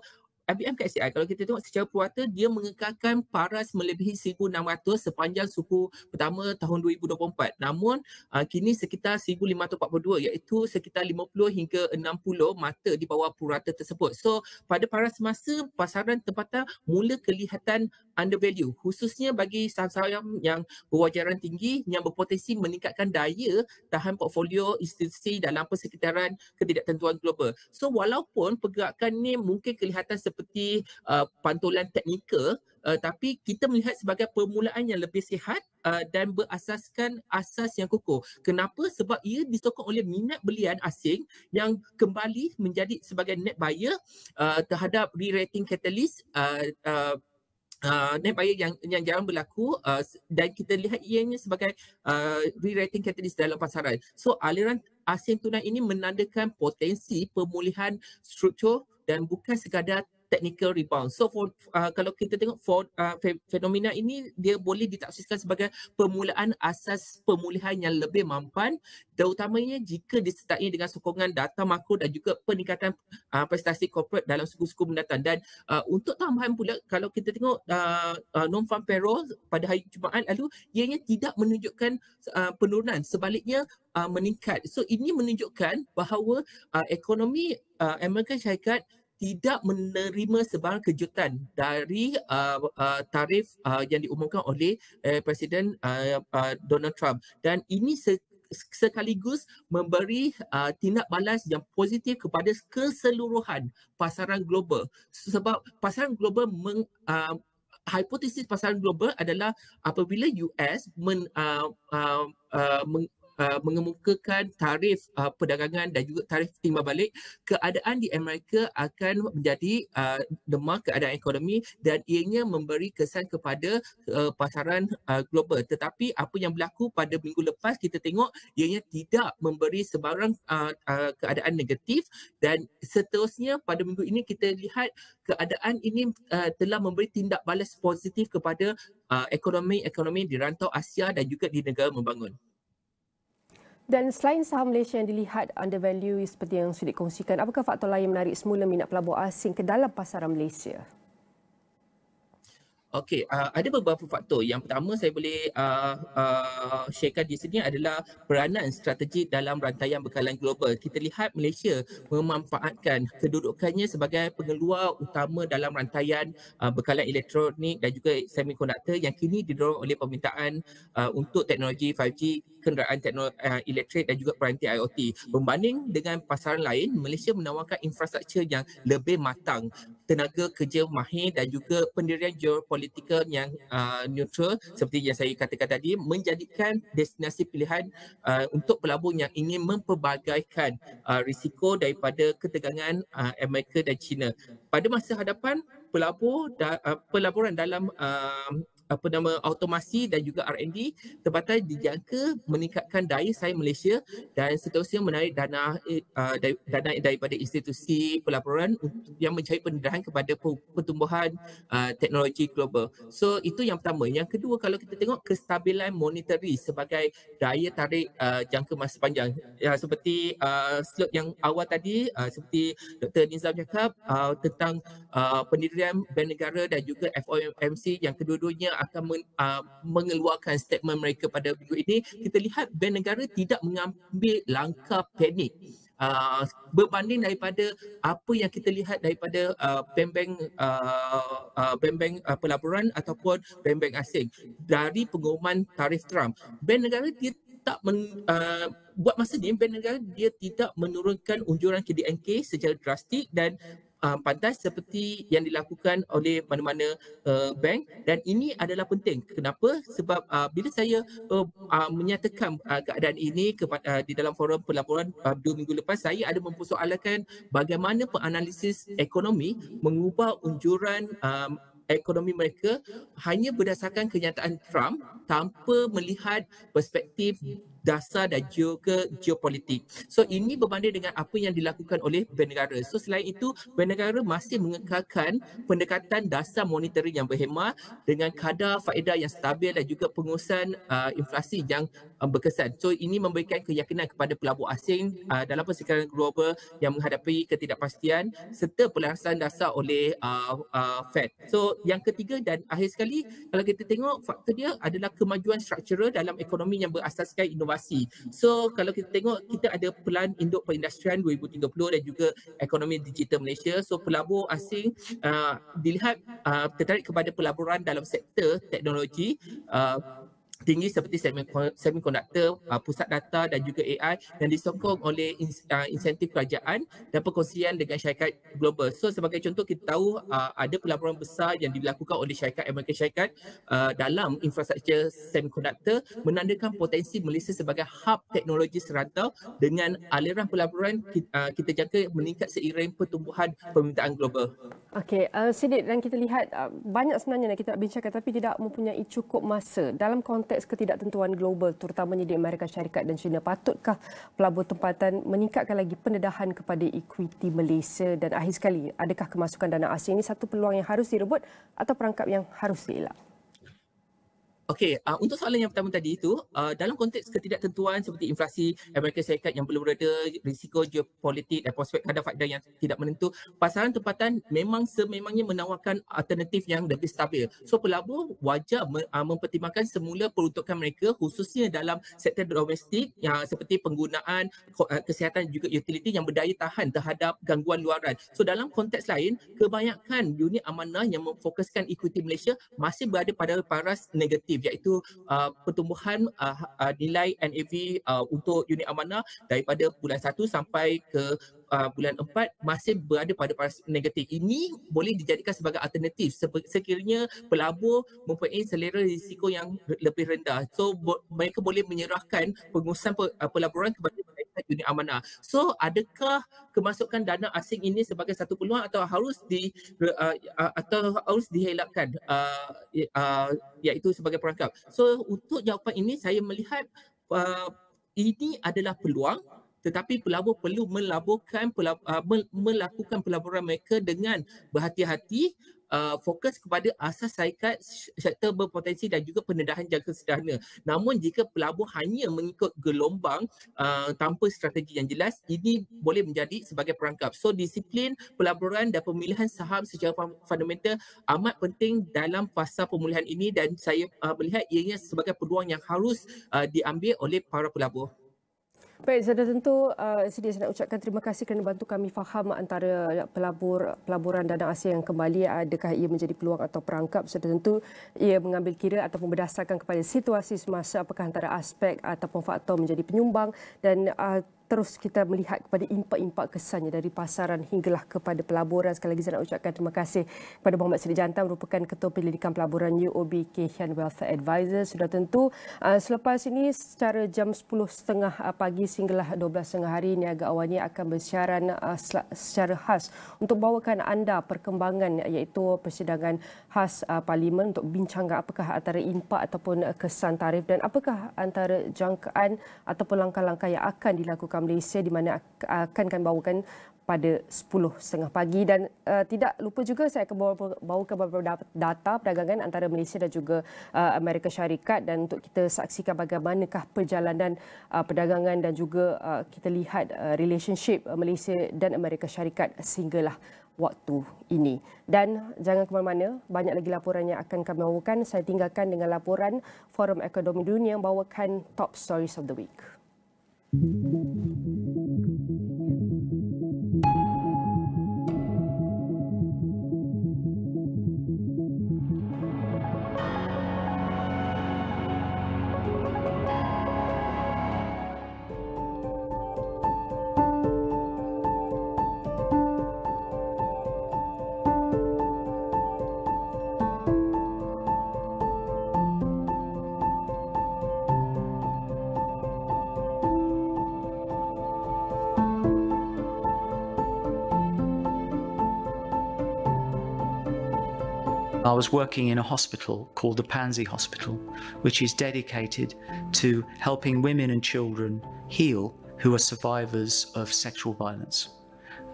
L: IBM KSCI kalau kita tengok secara purata dia mengekalkan paras melebihi 1,600 sepanjang suku pertama tahun 2024. Namun kini sekitar 1,542 iaitu sekitar 50 hingga 60 mata di bawah purata tersebut. So pada paras masa pasaran tempatan mula kelihatan undervalue khususnya bagi saham-saham yang berwajaran tinggi yang berpotensi meningkatkan daya tahan portfolio institusi dalam persekitaran ketidaktentuan global. So walaupun pergerakan ni mungkin kelihatan seperti pantulan teknikal, tapi kita melihat sebagai permulaan yang lebih sihat dan berasaskan asas yang kukuh. Kenapa? Sebab ia disokong oleh minat belian asing yang kembali menjadi sebagai net buyer terhadap re-rating catalyst, net buyer yang jarang berlaku dan kita lihat ianya sebagai re-rating catalyst dalam pasaran. So aliran asing tunai ini menandakan potensi pemulihan struktur dan bukan sekadar technical rebound. So kalau kita tengok fenomena ini, dia boleh ditafsirkan sebagai permulaan asas pemulihan yang lebih mampan, terutamanya jika disertai dengan sokongan data makro dan juga peningkatan prestasi korporat dalam suku-suku mendatang. Dan untuk tambahan pula, kalau kita tengok non-farm payroll pada hari Jumaat lalu, ianya tidak menunjukkan penurunan, sebaliknya meningkat. So ini menunjukkan bahawa ekonomi Amerika Syarikat tidak menerima sebarang kejutan dari tarif yang diumumkan oleh Presiden Donald Trump, dan ini sekaligus memberi tindak balas yang positif kepada keseluruhan pasaran global, sebab pasaran global hipotesis pasaran global adalah apabila US mengemukakan tarif perdagangan dan juga tarif timbal balik, keadaan di Amerika akan menjadi lemah keadaan ekonomi dan ianya memberi kesan kepada pasaran global. Tetapi apa yang berlaku pada minggu lepas, kita tengok ianya tidak memberi sebarang keadaan negatif, dan seterusnya pada minggu ini kita lihat keadaan ini telah memberi tindak balas positif kepada ekonomi di rantau Asia dan juga di negara membangun.
A: Dan selain saham Malaysia yang dilihat undervalue seperti yang sudah dikongsikan, apakah faktor lain menarik semula minat pelabur asing ke dalam pasaran Malaysia?
L: Okey, ada beberapa faktor. Yang pertama saya boleh sharekan di sini adalah peranan strategi dalam rantaian bekalan global. Kita lihat Malaysia memanfaatkan kedudukannya sebagai pengeluar utama dalam rantaian bekalan elektronik dan juga semikonduktor yang kini didorong oleh permintaan untuk teknologi 5G, kenderaan elektrik dan juga peranti IoT. Berbanding dengan pasaran lain, Malaysia menawarkan infrastruktur yang lebih matang, tenaga kerja mahir dan juga pendirian geopolitikal yang neutral seperti yang saya katakan tadi, menjadikan destinasi pilihan untuk pelabur yang ingin mempelbagaikan risiko daripada ketegangan Amerika dan China. Pada masa hadapan, pelaburan dalam automasi dan juga R&D tempatan dijangka meningkatkan daya saing Malaysia dan seterusnya menarik dana daripada institusi pelaburan yang mencari pendedahan kepada pertumbuhan teknologi global. So itu yang pertama. Yang kedua, kalau kita tengok kestabilan monetary sebagai daya tarik jangka masa panjang. Seperti slide yang awal tadi, seperti Dr. Nizam cakap tentang pendirian Bank Negara dan juga FOMC yang kedua-duanya akan mengeluarkan statement mereka pada minggu ini. Kita lihat Bank Negara tidak mengambil langkah panik berbanding daripada apa yang kita lihat daripada bank-bank pelaburan ataupun bank-bank asing. Dari pengumuman tarif Trump, Bank Negara dia tak buat masa ni, Bank Negara dia tidak menurunkan unjuran KDNK secara drastik dan pantas seperti yang dilakukan oleh mana-mana bank, dan ini adalah penting. Kenapa? Sebab bila saya menyatakan keadaan ini di dalam forum pelaburan 2 minggu lepas, saya ada mempersoalkan bagaimana penganalisis ekonomi mengubah unjuran ekonomi mereka hanya berdasarkan kenyataan Trump tanpa melihat perspektif dasar dan juga geopolitik. So ini berbanding dengan apa yang dilakukan oleh Bank Negara. So selain itu, Bank Negara masih mengekalkan pendekatan dasar monetary yang berhemah dengan kadar faedah yang stabil dan juga pengurusan inflasi yang berkesan. So ini memberikan keyakinan kepada pelabur asing dalam persekitaran global yang menghadapi ketidakpastian serta pelaksanaan dasar oleh Fed. So yang ketiga dan akhir sekali, kalau kita tengok faktor dia adalah kemajuan struktural dalam ekonomi yang berasaskan inovasi. So kalau kita tengok, kita ada Pelan Induk Perindustrian 2030 dan juga ekonomi digital Malaysia. So pelabur asing dilihat tertarik kepada pelaburan dalam sektor teknologi tinggi seperti semikonduktor, pusat data dan juga AI yang disokong oleh insentif kerajaan dan perkongsian dengan syarikat global. So sebagai contoh, kita tahu ada pelaburan besar yang dilakukan oleh syarikat Amerika Syarikat dalam infrastruktur semikonduktor, menandakan potensi Malaysia sebagai hub teknologi serantau dengan aliran pelaburan kita jangka meningkat seiring pertumbuhan permintaan global.
A: Okey, Siddiq, dan kita lihat banyak sebenarnya yang kita nak bincangkan tapi tidak mempunyai cukup masa. Dalam konteks konteks ketidaktentuan global terutamanya di Amerika Syarikat dan China, patutkah pelabur tempatan meningkatkan lagi pendedahan kepada ekuiti Malaysia? Dan akhir sekali, adakah kemasukan dana asing ini satu peluang yang harus direbut atau perangkap yang harus dielak?
L: Okey, untuk soalan yang pertama tadi itu, dalam konteks ketidaktentuan seperti inflasi Amerika Syarikat yang belum reda, risiko geopolitik dan prospek kadar faedah yang tidak menentu, pasaran tempatan memang sememangnya menawarkan alternatif yang lebih stabil. So pelabur wajar mempertimbangkan semula peruntukan mereka khususnya dalam sektor domestik yang seperti penggunaan kesihatan dan juga utiliti yang berdaya tahan terhadap gangguan luaran. So dalam konteks lain, kebanyakan unit amanah yang memfokuskan ekuiti Malaysia masih berada pada paras negatif, iaitu pertumbuhan nilai NAV untuk unit amanah daripada bulan 1 sampai ke bulan 4 masih berada pada paras negatif. Ini boleh dijadikan sebagai alternatif sekiranya pelabur mempunyai selera risiko yang lebih rendah. So mereka boleh menyerahkan pengurusan pelaburan kepada unit amanah. So adakah kemasukan dana asing ini sebagai satu peluang atau harus dielakkan iaitu sebagai perangkap? So untuk jawapan ini saya melihat ini adalah peluang, tetapi pelabur perlu melakukan pelaburan mereka dengan berhati-hati, fokus kepada asas syarikat sektor berpotensi dan juga pendedahan jangka sederhana. Namun jika pelabur hanya mengikut gelombang tanpa strategi yang jelas, ini boleh menjadi sebagai perangkap. So disiplin pelaburan dan pemilihan saham secara fundamental amat penting dalam fasa pemulihan ini, dan saya melihat ianya sebagai peluang yang harus diambil oleh para pelabur.
A: Baik, sudah tentu sedia saya nak ucapkan terima kasih kerana bantu kami faham antara pelaburan dana asing yang kembali, adakah ia menjadi peluang atau perangkap. Sudah tentu ia mengambil kira ataupun berdasarkan kepada situasi semasa, apakah antara aspek ataupun faktor menjadi penyumbang, dan terus kita melihat kepada impak-impak kesannya dari pasaran hinggalah kepada pelaburan. Sekali lagi saya nak ucapkan terima kasih kepada Muhammad Seri Jantan, merupakan Ketua Penyelidikan Pelaburan UOB Keihan Welfare Advisor. Sudah tentu selepas ini secara jam 10.30 pagi sehinggalah 12.30 hari, Niaga Awani akan bersiaran secara khas untuk bawakan anda perkembangan iaitu Persidangan Khas Parlimen untuk bincangkan apakah antara impak ataupun kesan tarif dan apakah antara jangkaan ataupun langkah-langkah yang akan dilakukan Malaysia, di mana akan kami bawakan pada 10.30 pagi. Dan tidak lupa juga saya akan bawakan beberapa data perdagangan antara Malaysia dan juga Amerika Syarikat, dan untuk kita saksikan bagaimanakah perjalanan perdagangan dan juga kita lihat relationship Malaysia dan Amerika Syarikat sehinggalah waktu ini. Dan jangan ke mana-mana, banyak lagi laporan yang akan kami bawakan. Saya tinggalkan dengan laporan Forum Ekonomi Dunia yang bawakan Top Stories of the Week.
M: I was working in a hospital called the Pansy Hospital, which is dedicated to helping women and children heal who are survivors of sexual violence.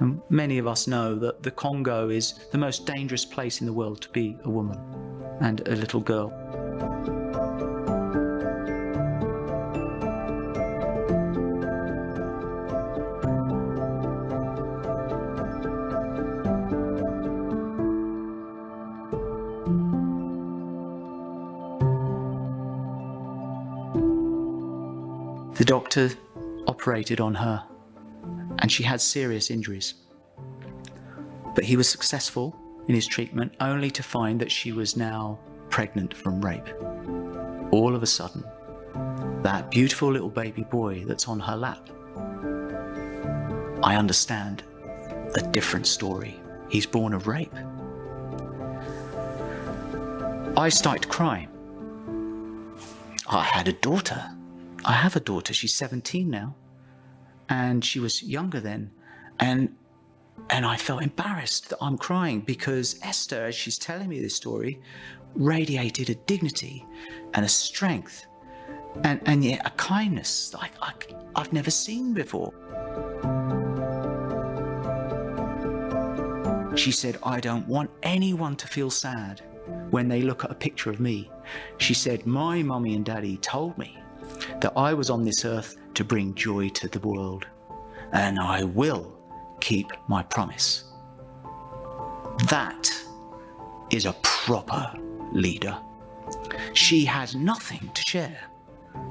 M: And many of us know that the Congo is the most dangerous place in the world to be a woman and a little girl. The doctor operated on her and she had serious injuries. But he was successful in his treatment only to find that she was now pregnant from rape. All of a sudden, that beautiful little baby boy that's on her lap, I understand a different story. He's born of rape. I started crying. I had a daughter. I have a daughter, she's 17 now, and she was younger then, and I felt embarrassed that I'm crying because Esther, as she's telling me this story, radiated a dignity and a strength and yet a kindness like I've never seen before. She said, I don't want anyone to feel sad when they look at a picture of me. She said, my mummy and daddy told me that I was on this earth to bring joy to the world, and I will keep my promise. That is a proper leader. She has nothing to share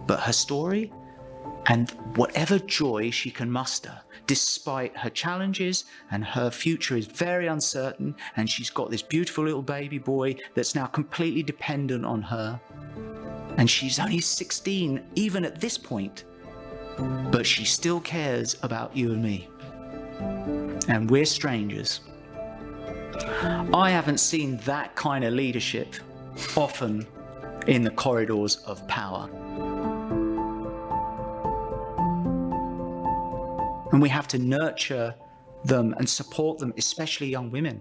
M: but her story and whatever joy she can muster, despite her challenges, and her future is very uncertain, and she's got this beautiful little baby boy that's now completely dependent on her. And she's only 16, even at this point, but she still cares about you and me. And we're strangers. I haven't seen that kind of leadership often in the corridors of power. And we have to nurture them and support them, especially young women.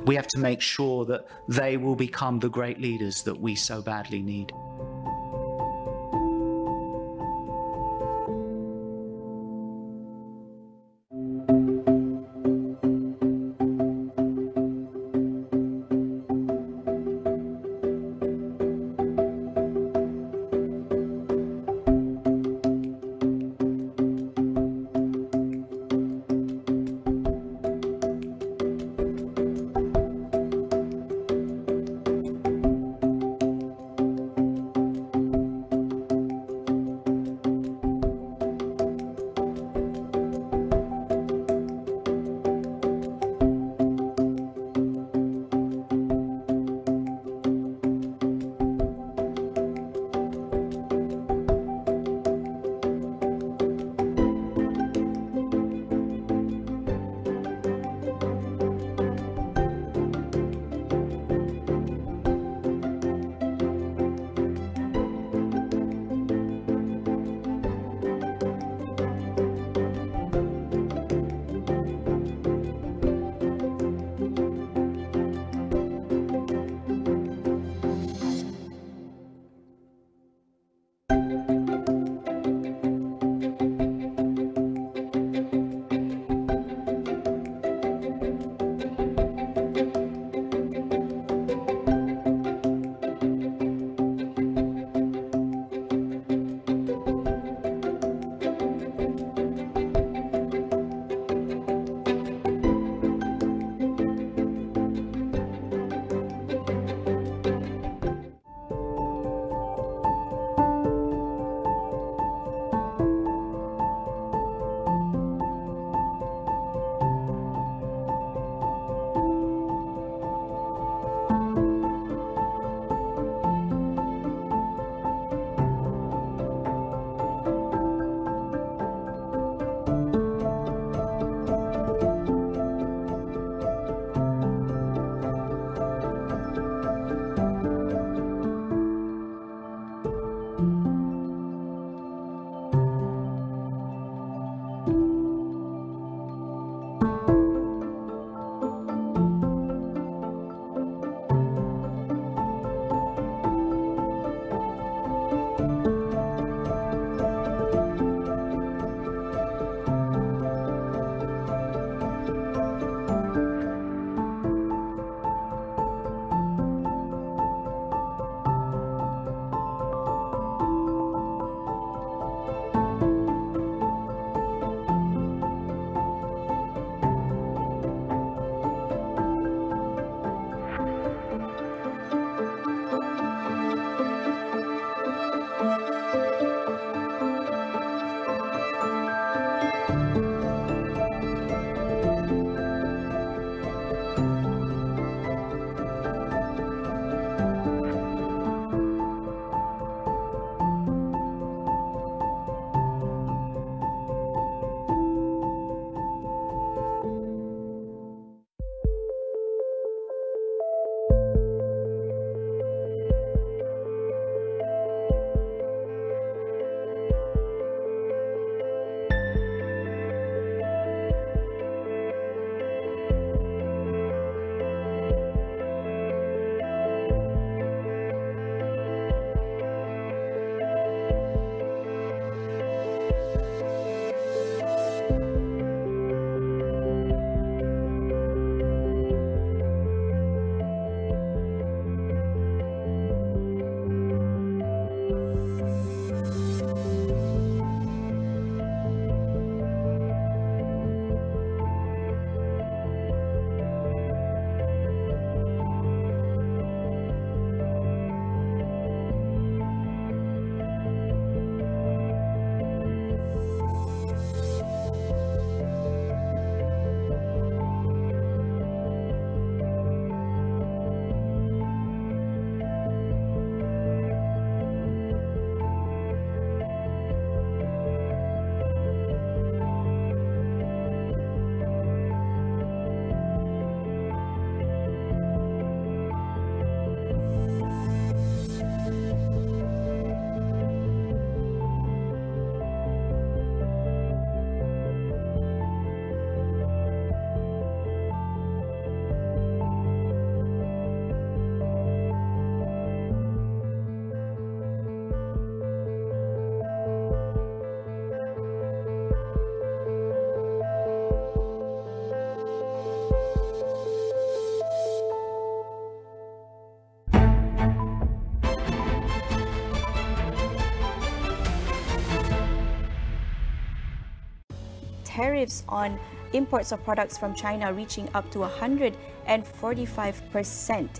M: We have to make sure that they will become the great leaders that we so badly need.
I: tariffs on imports of products from China reaching up to 145%.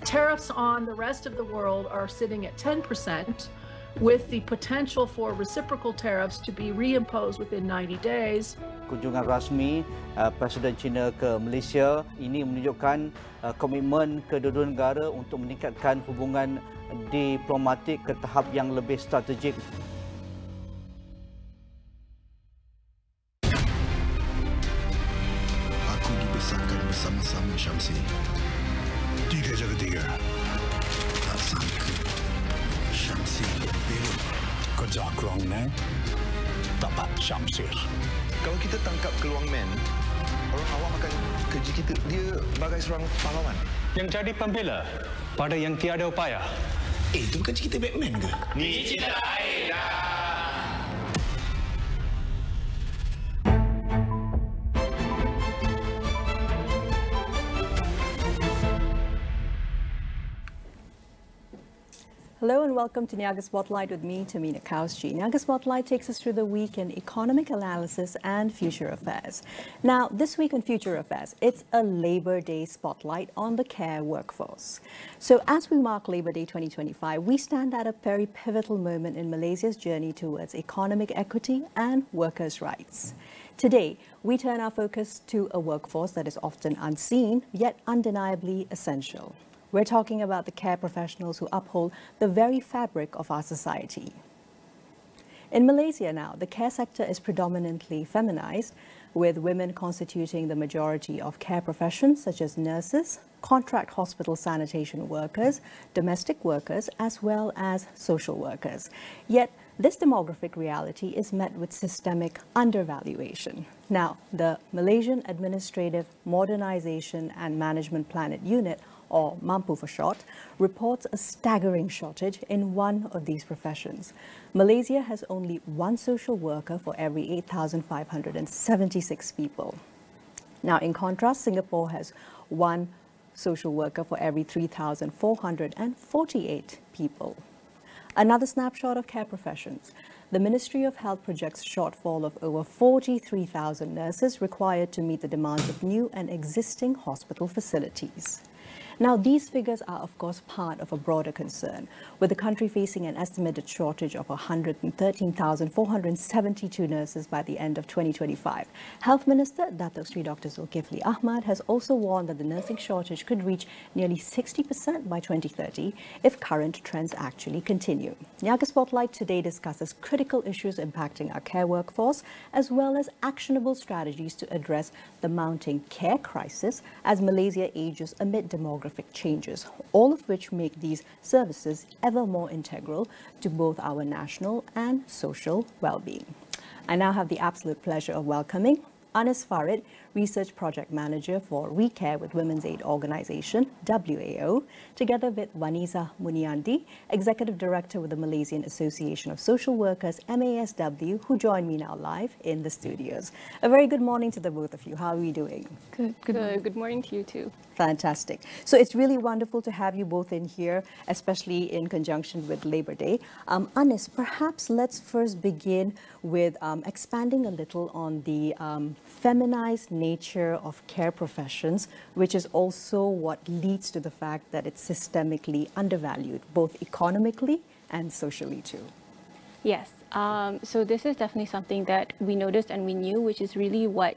J: Tariffs on the rest of the world are sitting at 10%, with the potential for reciprocal tariffs to be reimposed within 90 days.
K: Kunjungan rasmi Presiden China ke Malaysia ini menunjukkan komitmen kedua-dua negara untuk meningkatkan hubungan diplomatik ke tahap yang lebih strategik.
N: Aku dibesarkan bersama-sama Syamsi. 3 jaga 3. Tak sangka Syamsi berbelok. Kerja keluang men, tepat Syamsi.
E: Kalau kita tangkap keluang men, orang awam akan kerja kita, dia bagai seorang pahlawan.
O: Yang jadi pembela pada yang tiada upaya.
N: Itu bukan cerita Batman ke?
O: Ni cerita lain dah.
P: Hello and welcome to Niaga Spotlight with me, Tamina Kauschi. Niaga Spotlight takes us through the week in economic analysis and future affairs. Now, this week in future affairs, it's a Labor Day spotlight on the care workforce. So as we mark Labor Day 2025, we stand at a very pivotal moment in Malaysia's journey towards economic equity and workers' rights. Today, we turn our focus to a workforce that is often unseen, yet undeniably essential. We're talking about the care professionals who uphold the very fabric of our society. In Malaysia now, the care sector is predominantly feminized, with women constituting the majority of care professions such as nurses, contract hospital sanitation workers, domestic workers, as well as social workers. Yet, this demographic reality is met with systemic undervaluation. Now, the Malaysian Administrative Modernization and Management Planet Unit, or MAMPU for short, reports a staggering shortage in one of these professions. Malaysia has only one social worker for every 8,576 people. Now, in contrast, Singapore has one social worker for every 3,448 people. Another snapshot of care professions. The Ministry of Health projects a shortfall of over 43,000 nurses required to meet the demands of new and existing hospital facilities. Now, these figures are, of course, part of a broader concern, with the country facing an estimated shortage of 113,472 nurses by the end of 2025. Health Minister Datuk Sri Dr. Zulkifli Ahmad has also warned that the nursing shortage could reach nearly 60% by 2030 if current trends actually continue. Niaga Spotlight today discusses critical issues impacting our care workforce, as well as actionable strategies to address the mounting care crisis as Malaysia ages amid demographic changes, all of which make these services ever more integral to both our national and social well-being. I now have the absolute pleasure of welcoming Anis Farid, Research Project Manager for WeCare with Women's Aid Organisation, WAO, together with Waniza Muniandi, Executive Director with the Malaysian Association of Social Workers, MASW, who join me now live in the studios. A very good morning to the both of you. How are we doing?
Q: Good. Good morning to you too.
P: Fantastic. So it's really wonderful to have you both in here, especially in conjunction with Labor Day. Anis, perhaps let's first begin with expanding a little on the feminized nature of care professions, which is also what leads to the fact that it's systemically undervalued, both economically and socially too.
Q: Yes. So this is definitely something that we noticed and we knew, which is really what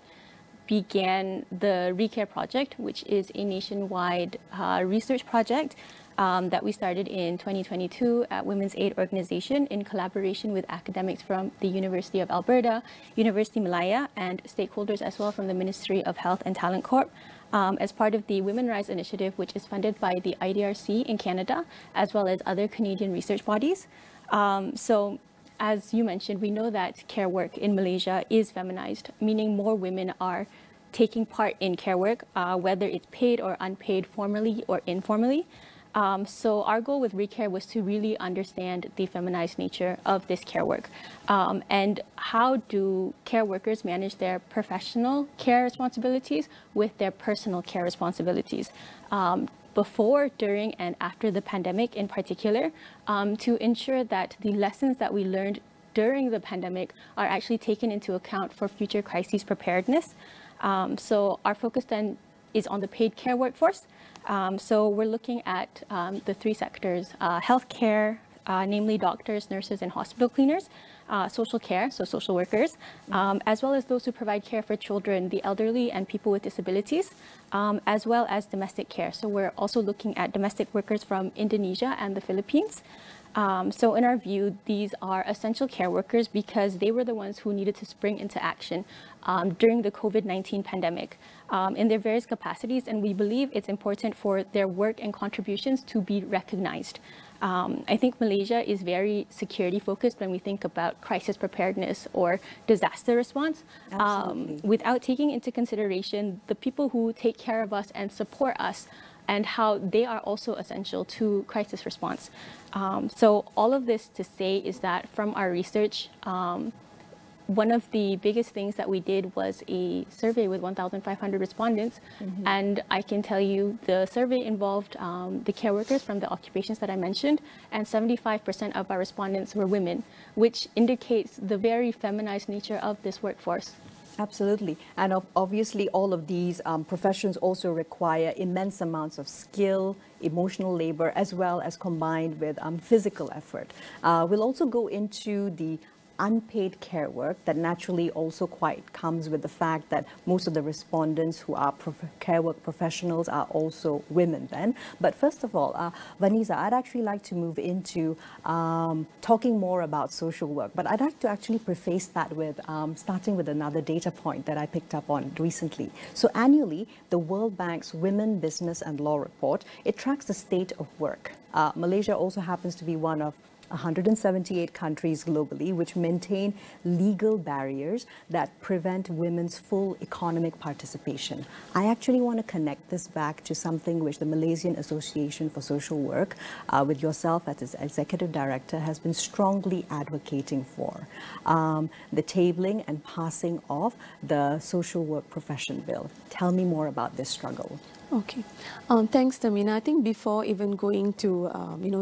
Q: began the ReCare project, which is a nationwide research project that we started in 2022 at Women's Aid Organisation in collaboration with academics from the University of Alberta, University Malaya, and stakeholders as well from the Ministry of Health and Talent Corp, as part of the Women Rise Initiative, which is funded by the IDRC in Canada, as well as other Canadian research bodies. So as you mentioned, we know that care work in Malaysia is feminized, meaning more women are taking part in care work, whether it's paid or unpaid, formally or informally. So our goal with ReCare was to really understand the feminized nature of this care work, and how do care workers manage their professional care responsibilities with their personal care responsibilities, before, during, and after the pandemic in particular, to ensure that the lessons that we learned during the pandemic are actually taken into account for future crises preparedness. So our focus then is on the paid care workforce. So we're looking at the three sectors: healthcare, namely doctors, nurses, and hospital cleaners; social care, so social workers, as well as those who provide care for children, the elderly, and people with disabilities, as well as domestic care. So we're also looking at domestic workers from Indonesia and the Philippines. So in our view, these are essential care workers because they were the ones who needed to spring into action during the COVID-19 pandemic in their various capacities, and we believe it's important for their work and contributions to be recognized. I think Malaysia is very security focused when we think about crisis preparedness or disaster response, without taking into consideration the people who take care of us and support us and how they are also essential to crisis response. So all of this to say is that from our research, one of the biggest things that we did was a survey with 1,500 respondents. And I can tell you the survey involved the care workers from the occupations that I mentioned, and 75% of our respondents were women, which indicates the very feminized nature of this workforce.
P: Absolutely. And obviously all of these professions also require immense amounts of skill, emotional labor, as well as combined with physical effort. We'll also go into the unpaid care work that naturally also quite comes with the fact that most of the respondents who are care work professionals are also women then. But first of all, Vanessa, I'd actually like to move into talking more about social work, but I'd like to actually preface that with starting with another data point that I picked up on recently. So annually, the World Bank's Women, Business and Law report, it tracks the state of work. Malaysia also happens to be one of 178 countries globally which maintain legal barriers that prevent women's full economic participation. I actually want to connect this back to something which the Malaysian Association for Social Work, with yourself as its executive director, has been strongly advocating for. The tabling and passing of the social work profession bill. Tell me more about this struggle.
R: Okay, thanks, Tamina. I think before even going to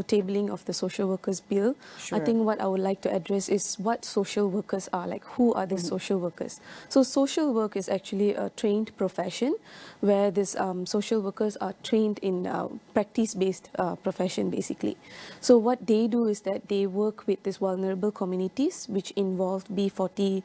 R: tabling of the social workers bill, I think what I would like to address is what social workers are, like who are these social workers. So social work is actually a trained profession where these social workers are trained in practice-based profession basically. So what they do is that they work with these vulnerable communities which involve B40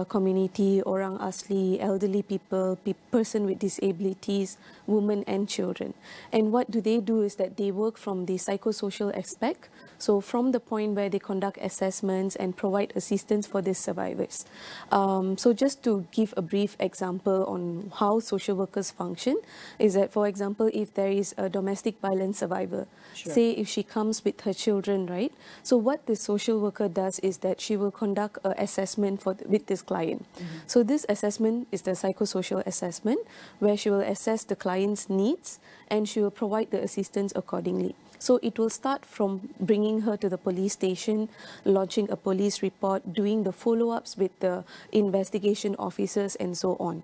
R: community, orang asli, elderly people, person with disabilities, women and children. And what do they do is that they work from the psychosocial aspect. So from the point where they conduct assessments and provide assistance for these survivors. So just to give a brief example on how social workers function is that, for example, if there is a domestic violence survivor, say if she comes with her children, right? So what the social worker does is that she will conduct an assessment with this client. So this assessment is the psychosocial assessment where she will assess the client's needs and she will provide the assistance accordingly. So it will start from bringing her to the police station, lodging a police report, doing the follow-ups with the investigation officers and so on.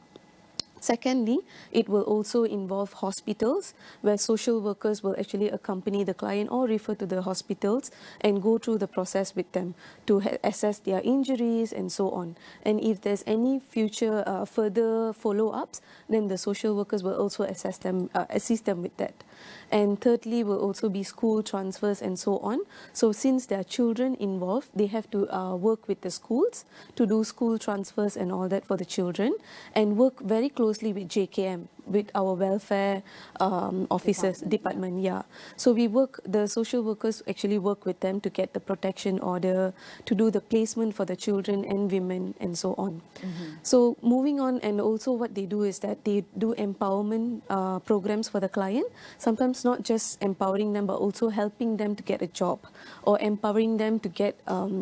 R: Secondly, it will also involve hospitals where social workers will actually accompany the client or refer to the hospitals and go through the process with them to assess their injuries and so on. And if there's any future further follow-ups, then the social workers will also assist them with that. And thirdly will also be school transfers and so on. So since there are children involved, they have to work with the schools to do school transfers and all that for the children and work very closely with JKM, with our welfare officers department. Yeah. So we work, the social workers actually work with them to get the protection order, to do the placement for the children and women and so on. So moving on, and also what they do is that they do empowerment programs for the client, sometimes not just empowering them but also helping them to get a job or empowering them to get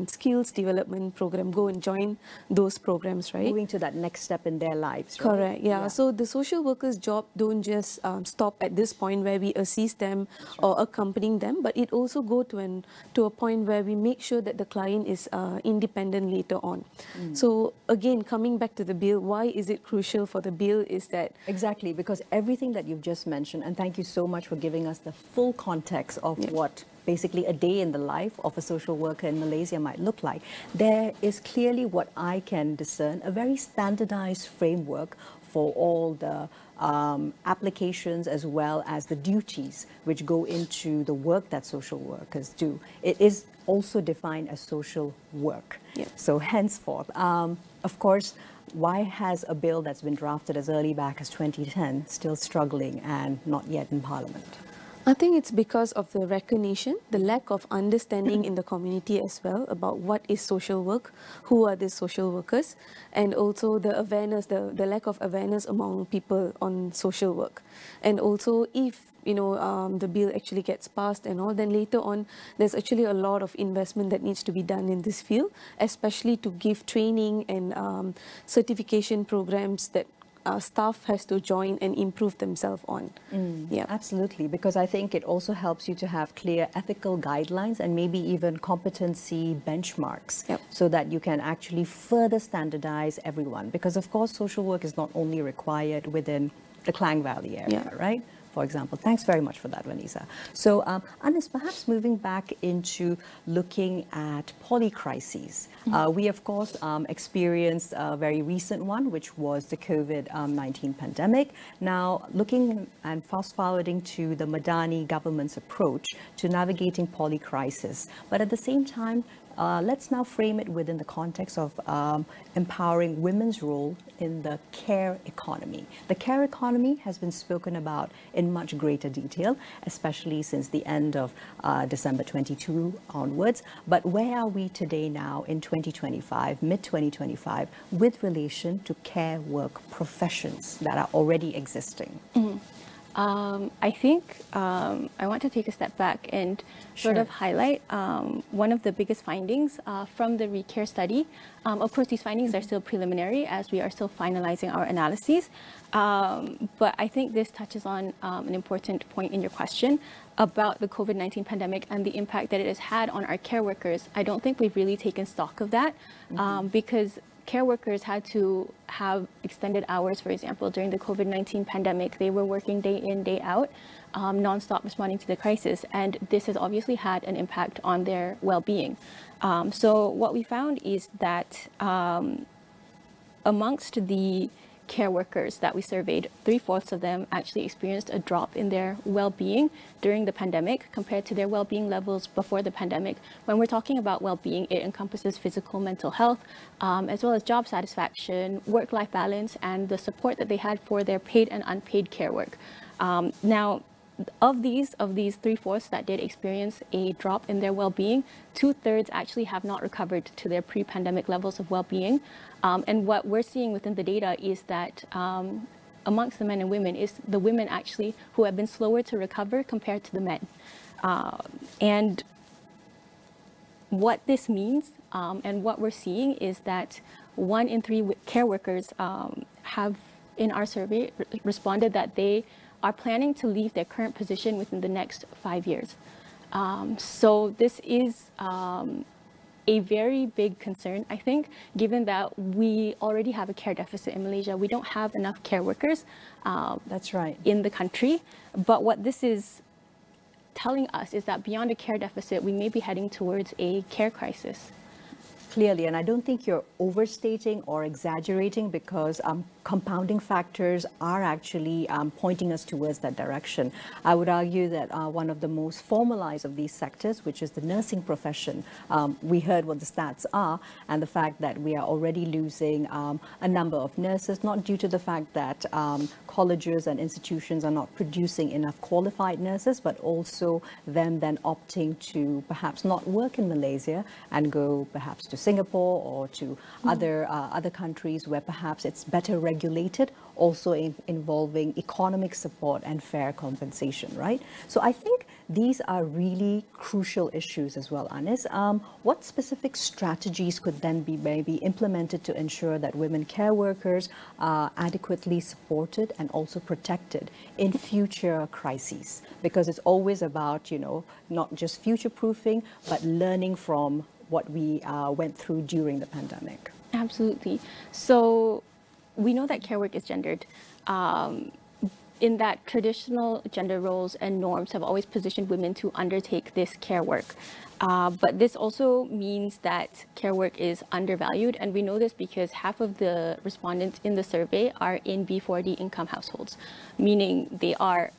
R: skills development program, go and join those programs, right?
P: Moving to that next step in their lives, right?
R: Correct, yeah. So the social workers' job don't just stop at this point where we assist them or accompanying them, but it also go to a point where we make sure that the client is independent later on. So again, coming back to the bill, why is it crucial for the bill is that...
P: Exactly, because everything that you've just mentioned, and thank you so much for giving us the full context of what basically a day in the life of a social worker in Malaysia might look like, there is clearly what I can discern, a very standardized framework for all the applications as well as the duties which go into the work that social workers do. It is also defined as social work.
R: Yeah.
P: So henceforth, of course, why has a bill that's been drafted as early back as 2010 still struggling and not yet in Parliament?
R: I think it's because of the recognition, the lack of understanding in the community as well about what is social work, who are these social workers, and also the awareness, the lack of awareness among people on social work. And also if the bill actually gets passed and all, then later on there's actually a lot of investment that needs to be done in this field, especially to give training and certification programs that staff has to join and improve themselves on.
P: Yeah, absolutely, because I think it also helps you to have clear ethical guidelines and maybe even competency benchmarks, so that you can actually further standardize everyone. Because of course, social work is not only required within the Klang Valley area, right? For example. Thanks very much for that, Vanessa. So, Anis, perhaps moving back into looking at polycrises. We, of course, experienced a very recent one, which was the COVID-19 pandemic. Now, looking and fast-forwarding to the Madani government's approach to navigating polycrisis, but at the same time, let's now frame it within the context of empowering women's role in the care economy. The care economy has been spoken about in much greater detail, especially since the end of December 22 onwards. But where are we today now in 2025, mid-2025, with relation to care work professions that are already existing?
Q: I think I want to take a step back and sort of highlight one of the biggest findings from the ReCare study. Of course, these findings are still preliminary as we are still finalizing our analyses. But I think this touches on an important point in your question about the COVID-19 pandemic and the impact that it has had on our care workers. I don't think we've really taken stock of that because care workers had to have extended hours, for example, during the COVID-19 pandemic. They were working day in, day out, non-stop responding to the crisis. And this has obviously had an impact on their well-being. So what we found is that amongst the care workers that we surveyed, 3/4 of them actually experienced a drop in their well-being during the pandemic compared to their well-being levels before the pandemic. When we're talking about well-being, it encompasses physical, mental health, as well as job satisfaction, work-life balance, and the support that they had for their paid and unpaid care work. Now, of these 3/4 that did experience a drop in their well-being, 2/3 actually have not recovered to their pre-pandemic levels of well-being. And what we're seeing within the data is that amongst the men and women is the women actually who have been slower to recover compared to the men. And what this means and what we're seeing is that 1 in 3 care workers have in our survey responded that they are planning to leave their current position within the next 5 years. So this is a very big concern, I think, given that we already have a care deficit in Malaysia. We don't have enough care workers
P: That's right.
Q: in the country. But what this is telling us is that beyond a care deficit, we may be heading towards a care crisis.
P: Clearly, and I don't think you're overstating or exaggerating, because compounding factors are actually pointing us towards that direction. I would argue that one of the most formalized of these sectors, which is the nursing profession, we heard what the stats are, and the fact that we are already losing a number of nurses, not due to the fact that colleges and institutions are not producing enough qualified nurses, but also them then opting to perhaps not work in Malaysia and go perhaps to Singapore or to other countries where perhaps it's better regulated, also involving economic support and fair compensation, right? So I think these are really crucial issues as well, Anis. What specific strategies could then be maybe implemented to ensure that women care workers are adequately supported and also protected in future crises? Because it's always about, not just future-proofing, but learning from what we went through during the pandemic.
Q: in that traditional gender roles and norms have always positioned women to undertake this care work. But this also means that care work is undervalued, and we know this because half of the respondents in the survey are in B40 income households, meaning they are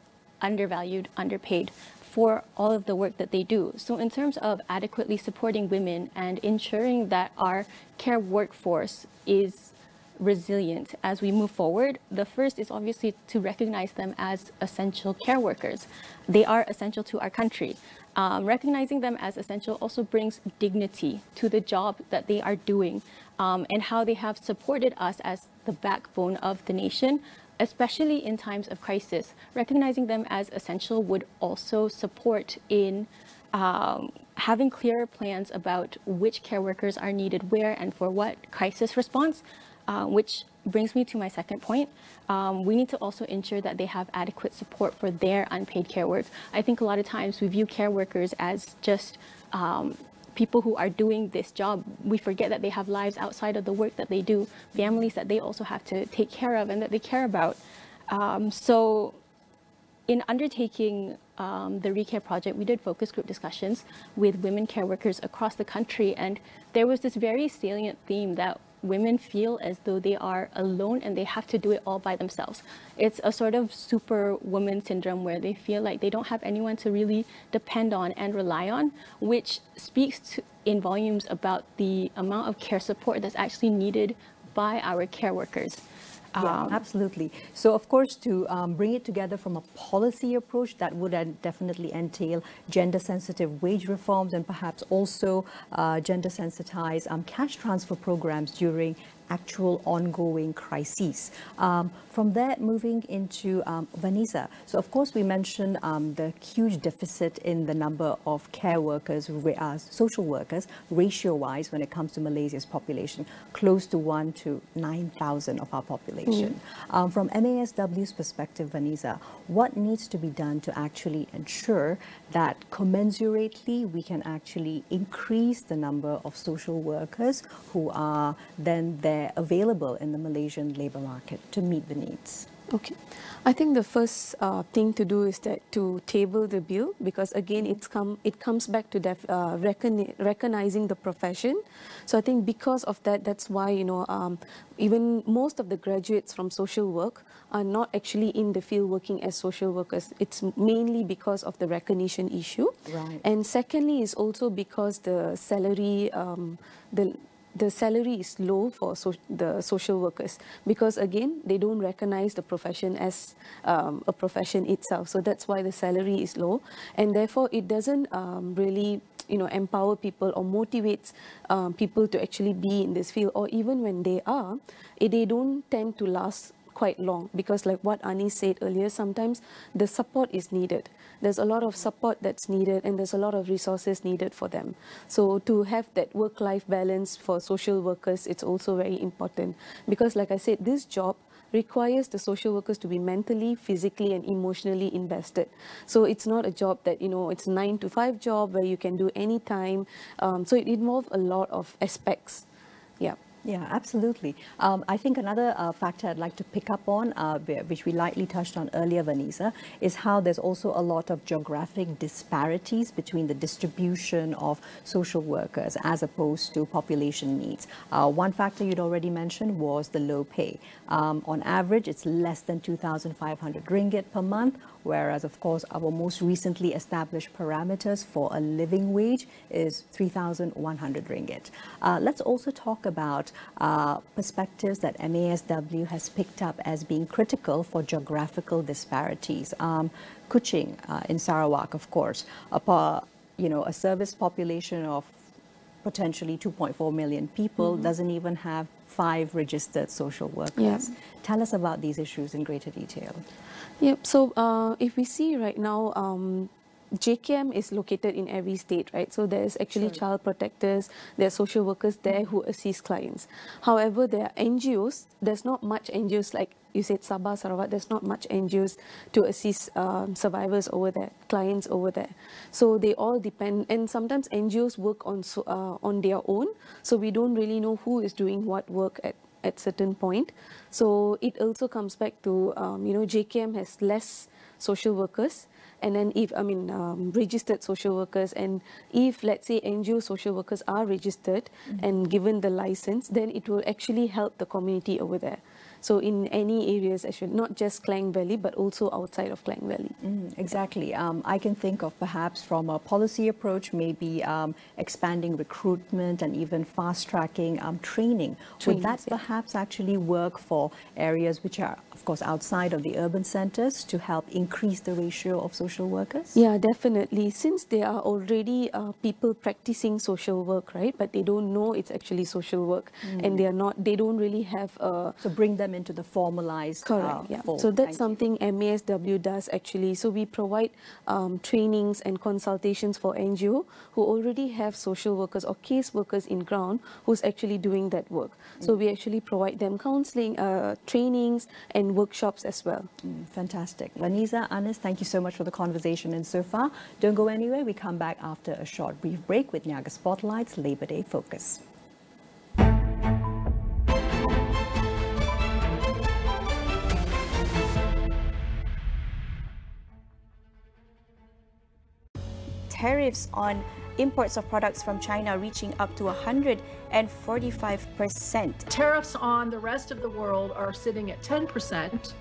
Q: undervalued, underpaid for all of the work that they do. So in terms of adequately supporting women and ensuring that our care workforce is resilient as we move forward, the first is obviously to recognize them as essential care workers. They are essential to our country. Recognizing them as essential also brings dignity to the job that they are doing, and how they have supported us as the backbone of the nation, especially in times of crisis. Recognizing them as essential would also support in having clearer plans about which care workers are needed where and for what crisis response, which brings me to my second point. We need to also ensure that they have adequate support for their unpaid care work. I think a lot of times we view care workers as just people who are doing this job. We forget that they have lives outside of the work that they do, families that they also have to take care of and that they care about. So in undertaking the Recare project, we did focus group discussions with women care workers across the country, and there was this very salient theme that women feel as though they are alone and they have to do it all by themselves. It's a sort of superwoman syndrome where they feel like they don't have anyone to really depend on and rely on, which speaks in volumes about the amount of care support that's actually needed by our care workers.
P: Yeah, absolutely. So, of course, to bring it together from a policy approach, that would definitely entail gender-sensitive wage reforms and perhaps also gender-sensitized cash transfer programs during actual ongoing crises. From there, moving into Vanessa. So, of course, we mentioned the huge deficit in the number of care workers, social workers, ratio-wise when it comes to Malaysia's population, close to 1 to 9,000 of our population. From MASW's perspective, Vanessa, what needs to be done to actually ensure that commensurately we can actually increase the number of social workers who are then there available in the Malaysian labour market to meet the needs?
R: Okay, I think the first thing to do is that to table the bill, because again it comes back to recognizing the profession. So I think because of that, that's why even most of the graduates from social work are not actually in the field working as social workers. It's mainly because of the recognition issue.
P: Right.
R: And secondly is also because the salary the salary is low for the social workers, because again they don't recognize the profession as a profession itself. So that's why the salary is low, and therefore it doesn't really empower people or motivates people to actually be in this field, or even when they are, they don't tend to last quite long, because like what Ani said earlier, sometimes the support is needed. There's a lot of support that's needed, and there's a lot of resources needed for them. So to have that work-life balance for social workers, it's also very important, because like I said, this job requires the social workers to be mentally, physically and emotionally invested. So it's not a job that, it's 9 to 5 job where you can do any time. So it involves a lot of aspects. Yeah.
P: Yeah, absolutely. I think another factor I'd like to pick up on, which we lightly touched on earlier, Vanessa, is how there's also a lot of geographic disparities between the distribution of social workers as opposed to population needs. One factor you'd already mentioned was the low pay. On average, it's less than 2,500 ringgit per month, whereas, of course, our most recently established parameters for a living wage is 3,100 ringgit. Let's also talk about perspectives that MASW has picked up as being critical for geographical disparities. Kuching in Sarawak, of course, a service population of potentially 2.4 million people doesn't even have 5 registered social workers.
R: Yeah.
P: Tell us about these issues in greater detail.
R: Yep. So if we see right now, JKM is located in every state, right? So there's actually child protectors, there are social workers there who assist clients. However, there are NGOs. There's not much NGOs, like you said, Sabah, Sarawak, there's not much NGOs to assist survivors over there, clients over there. So they all depend, and sometimes NGOs work on their own, so we don't really know who is doing what work at at certain point. So it also comes back to, JKM has less social workers. And then if, registered social workers, and if, let's say, NGO social workers are registered and given the license, then it will actually help the community over there. So in any areas, actually, not just Klang Valley, but also outside of Klang Valley.
P: Exactly. I can think of perhaps from a policy approach, maybe expanding recruitment and even fast-tracking training. Would that perhaps actually work for areas which are, of course, outside of the urban centers to help increase the ratio of social workers?
R: Yeah, definitely. Since there are already people practicing social work, right? But they don't know it's actually social work, and they don't really have a...
P: So bring them into the formalized
R: Correct, yeah.
P: form.
R: So that's something MASW does actually. So we provide trainings and consultations for NGO who already have social workers or case workers in ground who's actually doing that work. So we actually provide them counseling, trainings and workshops as well.
P: Fantastic. Vanisa, Anis, thank you so much for the conversation and so far. Don't go anywhere. We come back after a short brief break with Niaga Spotlight's Labor Day Focus.
I: Tariffs on imports of products from China reaching up to 145%.
J: Tariffs on the rest of the world are sitting at 10%,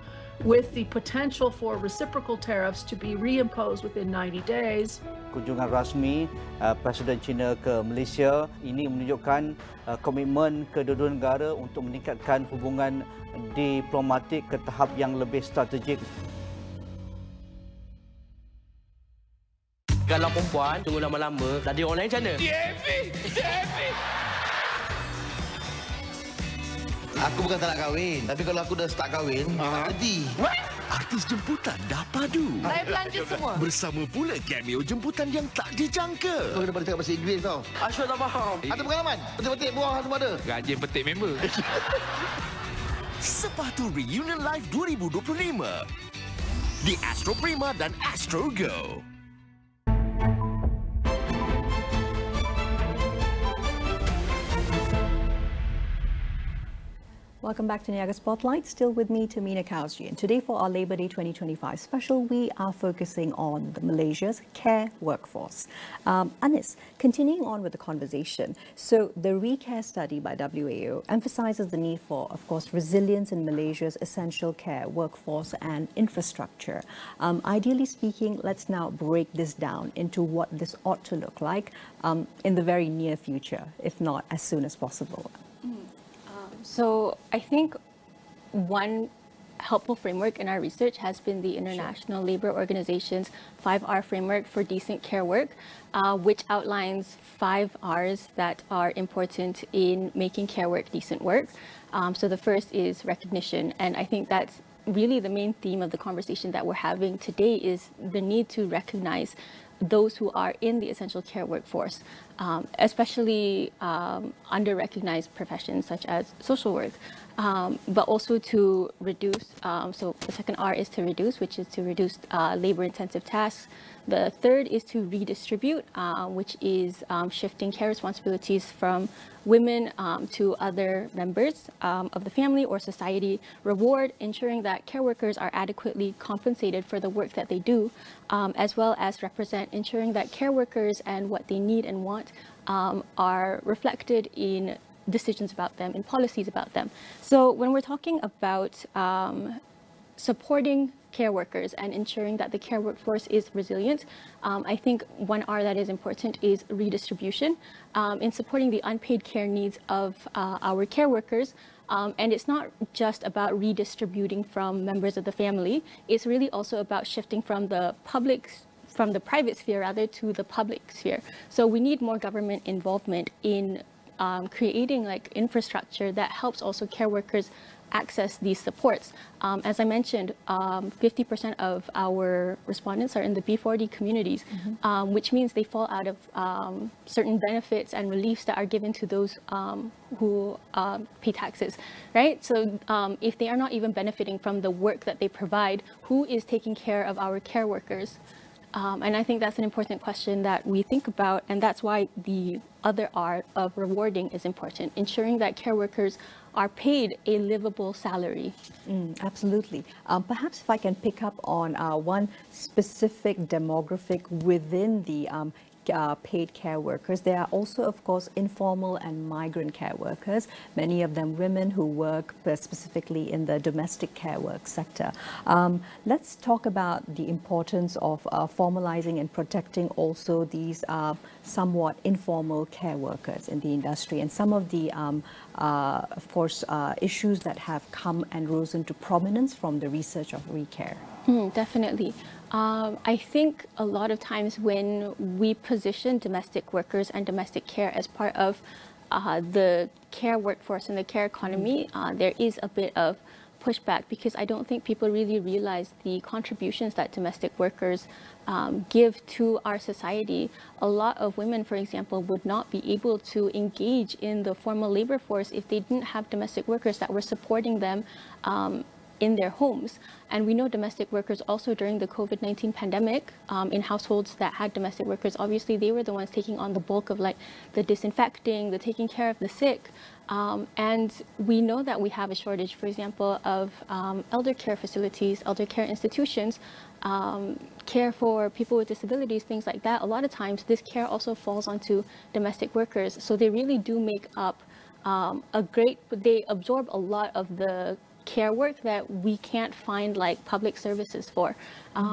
J: with the potential for reciprocal tariffs to be reimposed within 90 days.
K: Kunjungan rasmi Presiden China ke Malaysia ini menunjukkan komitmen kedua-dua negara untuk meningkatkan hubungan diplomatik ke tahap yang lebih strategik.
G: Kalau perempuan tunggu lama-lama, dah ada orang lain macam mana? DAP!
N: Aku bukan tak nak kahwin, tapi kalau aku dah start kahwin, tak jadi.
S: Artis jemputan dah padu.
H: Saya belanja semua.
S: Bersama pula cameo jemputan yang tak dijangka.
N: Kau kena pada cakap bahasa Inggeris tau.
G: Astro tak faham.
N: Ada pengalaman? Petik-petik buah semua ada.
S: Rajin petik member. Sepatu Reunion Live 2025 di Astro Prima dan Astro Go.
P: Welcome back to Niaga Spotlight. Still with me, Tamina Kausji. And today for our Labor Day 2025 special, we are focusing on Malaysia's care workforce. Anis, continuing on with the conversation. So the ReCare study by WAO emphasizes the need for, of course, resilience in Malaysia's essential care workforce and infrastructure. Ideally speaking, let's now break this down into what this ought to look like in the very near future, if not as soon as possible.
Q: So I think one helpful framework in our research has been the International Labour Organization's 5R framework for decent care work, which outlines 5 Rs that are important in making care work decent work. So the first is recognition, and I think that's really the main theme of the conversation that we're having today is the need to recognize those who are in the essential care workforce, especially under-recognized professions such as social work, but also to reduce, so the second R is to reduce, which is to reduce labor-intensive tasks. The third is to redistribute, which is shifting care responsibilities from women to other members of the family or society. Reward, ensuring that care workers are adequately compensated for the work that they do, as well as represent, ensuring that care workers and what they need and want are reflected in decisions about them, in policies about them. So when we're talking about supporting care workers and ensuring that the care workforce is resilient, I think one R that is important is redistribution in supporting the unpaid care needs of our care workers. And it's not just about redistributing from members of the family, it's really also about shifting from the private sphere rather to the public sphere. So we need more government involvement in creating like infrastructure that helps also care workers access these supports. As I mentioned, 50% of our respondents are in the B40 communities, which means they fall out of certain benefits and reliefs that are given to those who pay taxes, right? So if they are not even benefiting from the work that they provide, who is taking care of our care workers? And I think that's an important question that we think about, and that's why the other R of rewarding is important, ensuring that care workers are paid a livable salary.
P: Absolutely. Perhaps if I can pick up on one specific demographic within the paid care workers. There are also, of course, informal and migrant care workers, many of them women who work specifically in the domestic care work sector. Let's talk about the importance of formalizing and protecting also these somewhat informal care workers in the industry, and some of the, of course, issues that have come and risen to prominence from the research of ReCare.
Q: Definitely. I think a lot of times when we position domestic workers and domestic care as part of the care workforce and the care economy, there is a bit of pushback, because I don't think people really realize the contributions that domestic workers give to our society. A lot of women, for example, would not be able to engage in the formal labor force if they didn't have domestic workers that were supporting them in their homes. And we know domestic workers also during the COVID-19 pandemic, in households that had domestic workers, obviously they were the ones taking on the bulk of like the disinfecting, the taking care of the sick. And we know that we have a shortage, for example, of elder care facilities, elder care institutions, care for people with disabilities, things like that. A lot of times this care also falls onto domestic workers. So they really do make up they absorb a lot of the care work that we can't find like public services for,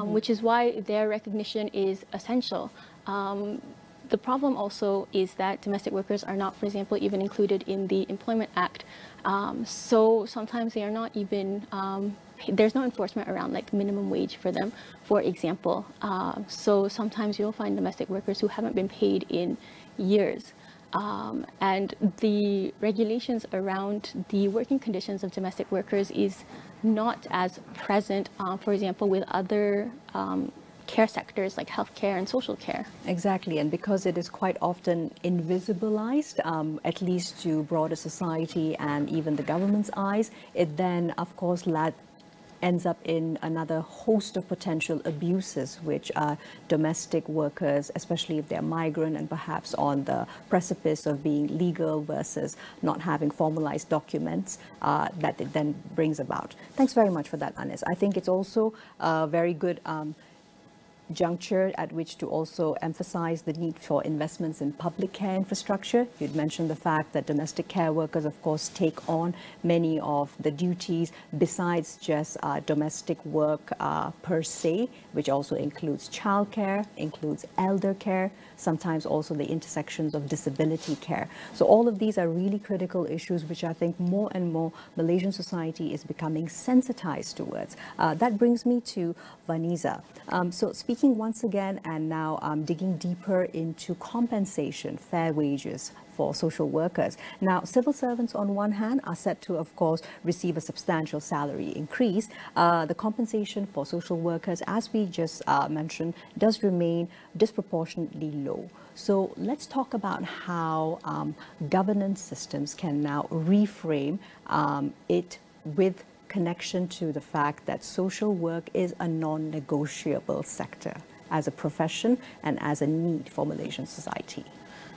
Q: which is why their recognition is essential. The problem also is that domestic workers are not, for example, even included in the Employment Act. So sometimes they are not even, there's no enforcement around like minimum wage for them, for example. So sometimes you'll find domestic workers who haven't been paid in years. And the regulations around the working conditions of domestic workers is not as present, for example, with other care sectors like healthcare and social care.
P: Exactly, and because it is quite often invisibilized, at least to broader society and even the government's eyes, it then, of course, ends up in another host of potential abuses, which domestic workers, especially if they're migrant and perhaps on the precipice of being legal versus not having formalized documents, that it then brings about. Thanks very much for that, Anis. I think it's also a very good juncture at which to also emphasize the need for investments in public care infrastructure. You'd mentioned the fact that domestic care workers, of course, take on many of the duties besides just domestic work per se, which also includes childcare, includes elder care, sometimes also the intersections of disability care. So all of these are really critical issues which I think more and more Malaysian society is becoming sensitized towards. That brings me to Vanessa. So speaking once again and now digging deeper into compensation, fair wages for social workers. Now, civil servants on one hand are set to, of course, receive a substantial salary increase. The compensation for social workers, as we just mentioned, does remain disproportionately low. So let's talk about how governance systems can now reframe it with connection to the fact that social work is a non-negotiable sector as a profession and as a need for Malaysian society.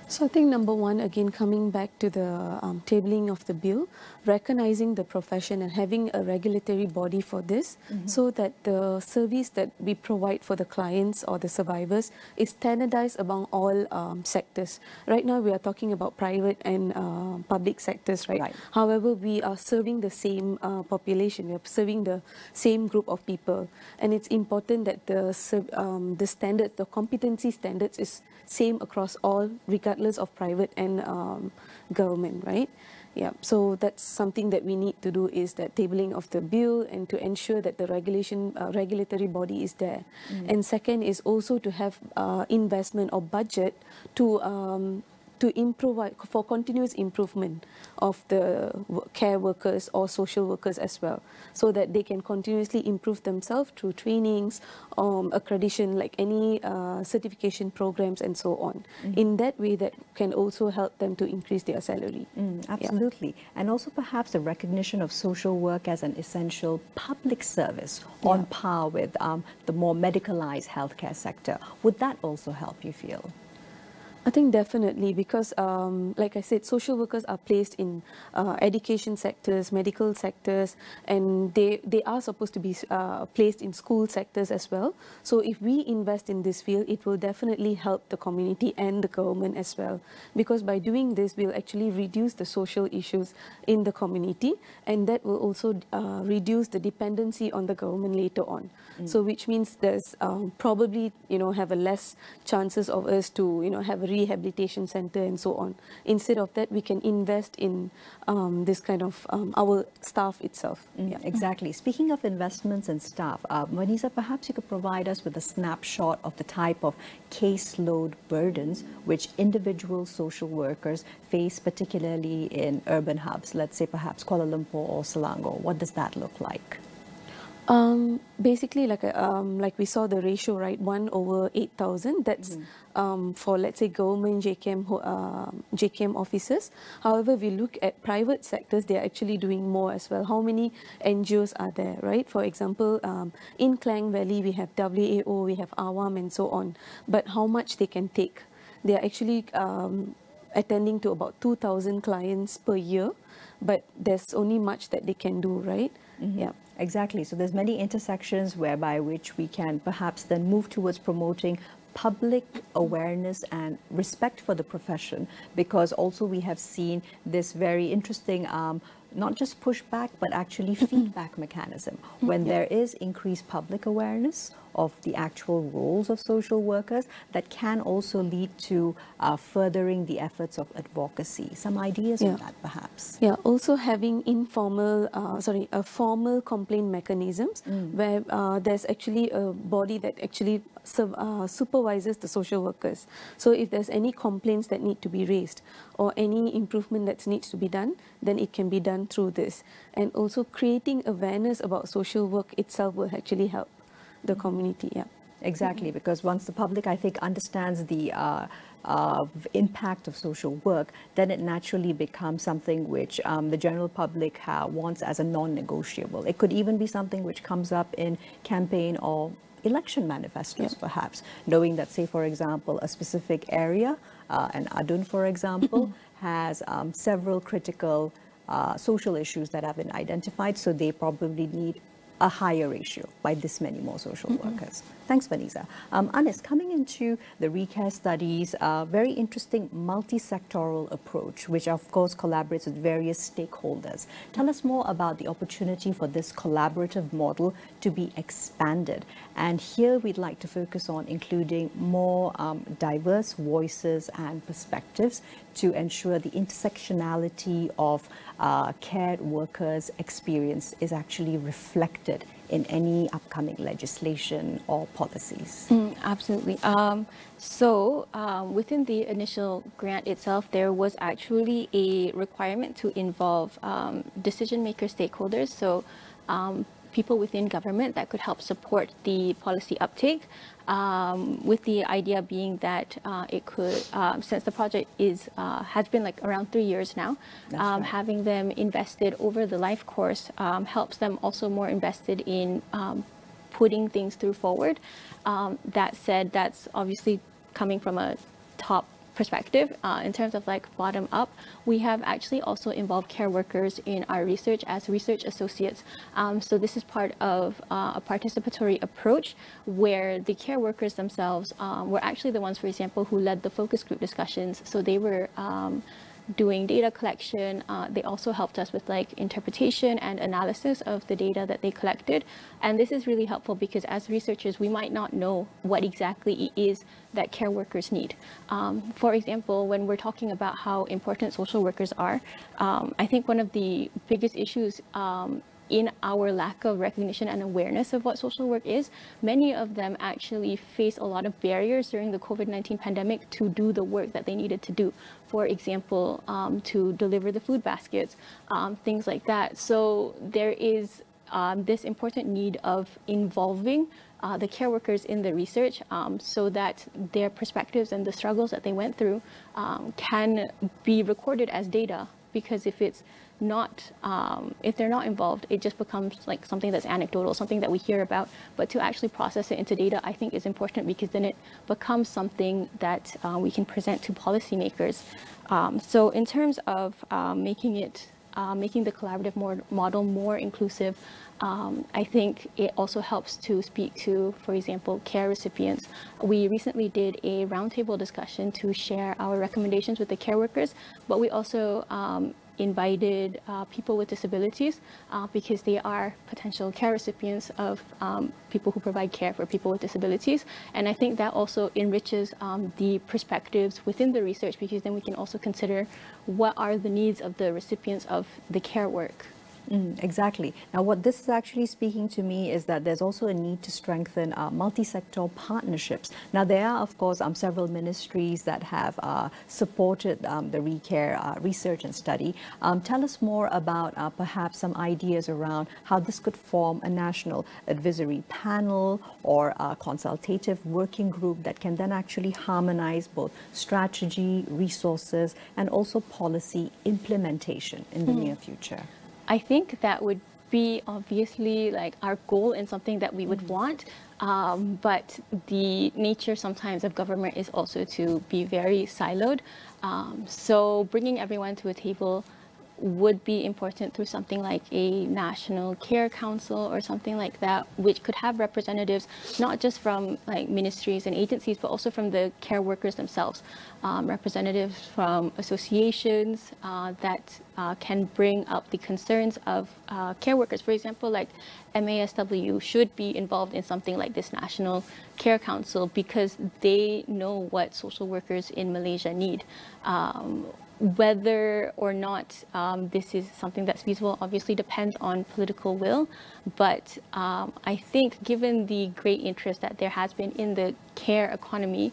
R: So I think number one, again, coming back to the tabling of the bill, recognizing the profession and having a regulatory body for this, so that the service that we provide for the clients or the survivors is standardized among all sectors. Right now, we are talking about private and public sectors, right? However, we are serving the same population, we are serving the same group of people. And it's important that the standard, the competency standards is same across all, regardless of private and government, right? Yeah, so that's something that we need to do, is that tabling of the bill and to ensure that the regulatory body is there. And second is also to have investment or budget to improve, for continuous improvement of the care workers or social workers as well, so that they can continuously improve themselves through trainings, accreditation, like any certification programs and so on. In that way, that can also help them to increase their salary.
P: Absolutely. And also perhaps the recognition of social work as an essential public service on par with the more medicalized healthcare sector. Would that also help, you feel?
R: I think definitely, because like I said, social workers are placed in education sectors, medical sectors, and they are supposed to be placed in school sectors as well. So if we invest in this field, it will definitely help the community and the government as well, because by doing this, we'll actually reduce the social issues in the community, and that will also reduce the dependency on the government later on. So which means there's probably, have a less chances of us to, have a rehabilitation center and so on. Instead of that, we can invest in this kind of our staff itself.
P: Yeah. Exactly. Speaking of investments in staff, Vanessa, perhaps you could provide us with a snapshot of the type of caseload burdens which individual social workers face, particularly in urban hubs, let's say perhaps Kuala Lumpur or Selangor. What does that look like?
R: Basically, like we saw the ratio, right, 1/8,000. That's for, let's say, government JKM officers. However, if we look at private sectors, they are actually doing more as well. How many NGOs are there, right? For example, in Klang Valley, we have WAO, we have AWAM, and so on. But how much they can take? They are actually attending to about 2,000 clients per year, but there's only much that they can do, right?
P: Yeah. Exactly. So there's many intersections whereby which we can perhaps then move towards promoting public awareness and respect for the profession, because also we have seen this very interesting not just pushback but actually feedback mechanism. When there is increased public awareness of the actual roles of social workers, that can also lead to furthering the efforts of advocacy. Some ideas on that perhaps?
R: Yeah, also having formal complaint mechanisms where there's actually a body that actually supervises the social workers. So if there's any complaints that need to be raised or any improvement that needs to be done, then it can be done through this. And also creating awareness about social work itself will actually help the community. Yeah,
P: exactly, because once the public, I think, understands the impact of social work, then it naturally becomes something which the general public wants as a non-negotiable. It could even be something which comes up in campaign or election manifestos, perhaps, knowing that, say, for example, a specific area, an Adun, for example, has several critical social issues that have been identified, so they probably need a higher ratio by this many more social workers. Thanks, Vanessa. Anis, coming into the ReCare studies, a very interesting multi-sectoral approach, which of course collaborates with various stakeholders. Tell us more about the opportunity for this collaborative model to be expanded. And here we'd like to focus on including more diverse voices and perspectives to ensure the intersectionality of care workers' experience is actually reflected in any upcoming legislation or policies.
Q: Absolutely. Within the initial grant itself, there was actually a requirement to involve decision-maker stakeholders, so people within government that could help support the policy uptake, with the idea being that it could, since the project has been like around 3 years now, having them invested over the life course helps them also more invested in putting things through forward. That said, that's obviously coming from a top perspective. In terms of like bottom up, we have actually also involved care workers in our research as research associates. So this is part of a participatory approach where the care workers themselves were actually the ones, for example, who led the focus group discussions. So they were doing data collection. They also helped us with like interpretation and analysis of the data that they collected. And this is really helpful because as researchers, we might not know what exactly it is that care workers need. For example, when we're talking about how important social workers are, I think one of the biggest issues in our lack of recognition and awareness of what social work is, many of them actually face a lot of barriers during the COVID-19 pandemic to do the work that they needed to do. For example, to deliver the food baskets, things like that. So there is this important need of involving the care workers in the research so that their perspectives and the struggles that they went through can be recorded as data because if it's not, if they're not involved, it just becomes like something that's anecdotal, something that we hear about. But to actually process it into data, I think is important, because then it becomes something that we can present to policymakers. So in terms of making the collaborative model more inclusive, I think it also helps to speak to, for example, care recipients. We recently did a roundtable discussion to share our recommendations with the care workers, but we also invited people with disabilities because they are potential care recipients of people who provide care for people with disabilities. And I think that also enriches the perspectives within the research, because then we can also consider what are the needs of the recipients of the care work.
P: Exactly. Now, what this is actually speaking to me is that there's also a need to strengthen multi-sector partnerships. Now, there are, of course, several ministries that have supported the ReCare research and study. Tell us more about perhaps some ideas around how this could form a national advisory panel or a consultative working group that can then actually harmonize both strategy, resources, and also policy implementation in the near future.
Q: I think that would be obviously like our goal and something that we would want, but the nature sometimes of government is also to be very siloed. So bringing everyone to a table would be important through something like a national care council or something like that, which could have representatives not just from like ministries and agencies, but also from the care workers themselves, representatives from associations that can bring up the concerns of care workers. For example, like MASW should be involved in something like this National Care Council, because they know what social workers in Malaysia need. Whether or not this is something that's feasible obviously depends on political will, but I think given the great interest that there has been in the care economy,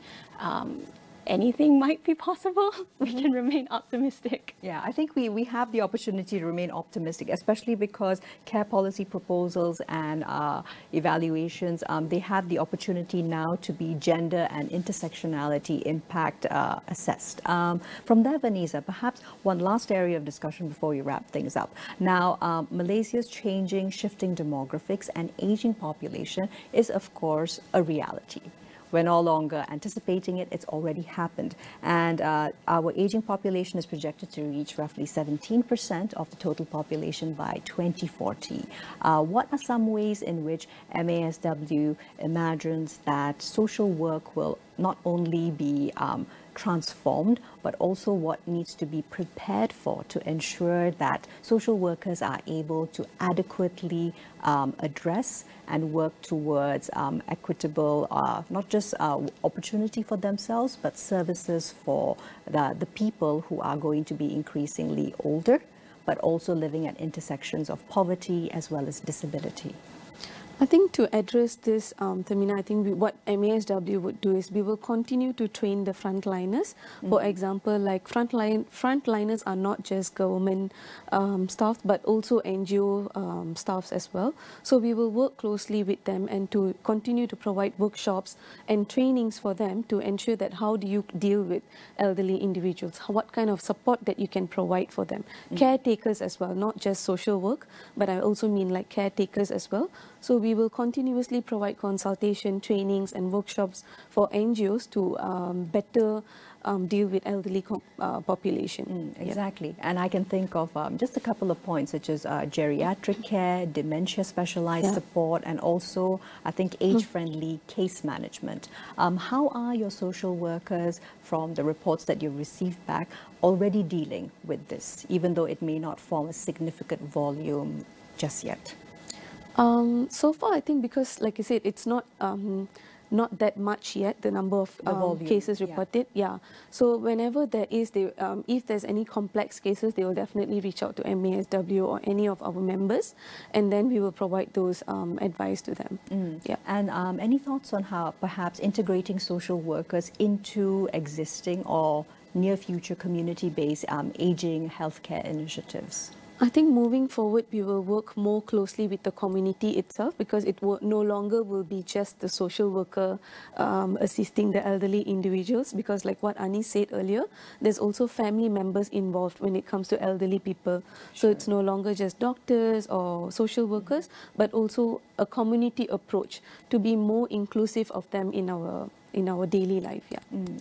Q: anything might be possible. We can remain optimistic.
P: Yeah, I think we have the opportunity to remain optimistic, especially because care policy proposals and evaluations, they have the opportunity now to be gender and intersectionality impact assessed. From there, Vanessa, perhaps one last area of discussion before we wrap things up. Now, Malaysia's changing, shifting demographics and aging population is, of course, a reality. We're no longer anticipating it, it's already happened. And our aging population is projected to reach roughly 17% of the total population by 2040. What are some ways in which MASW imagines that social work will not only be transformed, but also what needs to be prepared for to ensure that social workers are able to adequately address and work towards equitable, not just opportunity for themselves, but services for the people who are going to be increasingly older, but also living at intersections of poverty as well as disability.
R: I think to address this, Tamina, I think what MASW would do is we will continue to train the frontliners. For example, like frontliners are not just government staff, but also NGO staffs as well. So we will work closely with them and to continue to provide workshops and trainings for them to ensure that how do you deal with elderly individuals, what kind of support that you can provide for them. Caretakers as well, not just social work, but I also mean like caretakers as well. So we will continuously provide consultation, trainings and workshops for NGOs to better deal with elderly population.
P: Exactly. And I can think of just a couple of points, such as geriatric care, dementia specialized support, and also, I think, age-friendly case management. How are your social workers, from the reports that you've received back, already dealing with this, even though it may not form a significant volume just yet?
R: So far, I think because, like I said, it's not that much yet, the number of cases reported. Yeah. So whenever there is, if there's any complex cases, they will definitely reach out to MASW or any of our members, and then we will provide those advice to them. Yeah.
P: And any thoughts on how perhaps integrating social workers into existing or near future community-based aging healthcare initiatives?
R: I think moving forward, we will work more closely with the community itself, because it will no longer will be just the social worker assisting the elderly individuals, because like what Ani said earlier, there's also family members involved when it comes to elderly people. So it's no longer just doctors or social workers, but also a community approach to be more inclusive of them in our daily life.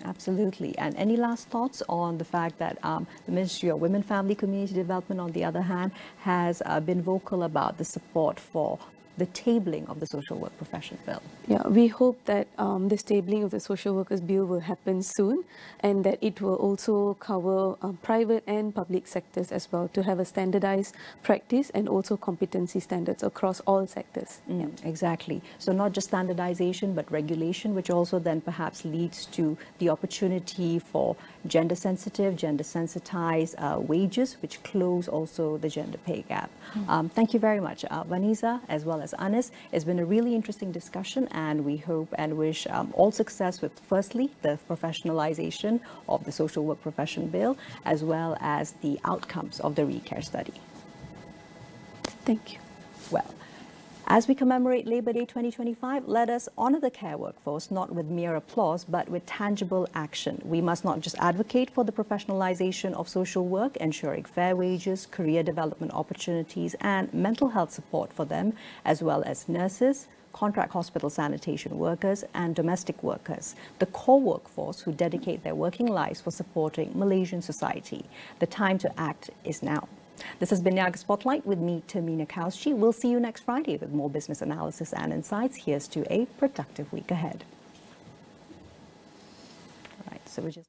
P: Absolutely. And any last thoughts on the fact that the Ministry of Women, Family, Community Development, on the other hand, has been vocal about the support for the tabling of the social work profession bill?
R: Yeah, we hope that this tabling of the social workers bill will happen soon, and that it will also cover private and public sectors as well, to have a standardized practice and also competency standards across all sectors.
P: Exactly. So not just standardization, but regulation, which also then perhaps leads to the opportunity for gender sensitive, gender sensitized wages, which close also the gender pay gap. Thank you very much, Vanessa, as well as Anis. It's been a really interesting discussion, and we hope and wish all success with, firstly, the professionalization of the social work profession bill, as well as the outcomes of the ReCare study.
R: Thank you.
P: Well, as we commemorate Labor Day 2025, let us honor the care workforce, not with mere applause, but with tangible action. We must not just advocate for the professionalization of social work, ensuring fair wages, career development opportunities, and mental health support for them, as well as nurses, contract hospital sanitation workers, and domestic workers, the core workforce who dedicate their working lives for supporting Malaysian society. The time to act is now. This has been Niaga Spotlight with me, Tamina Kauschi. We'll see you next Friday with more business analysis and insights. Here's to a productive week ahead. All right, so we're just...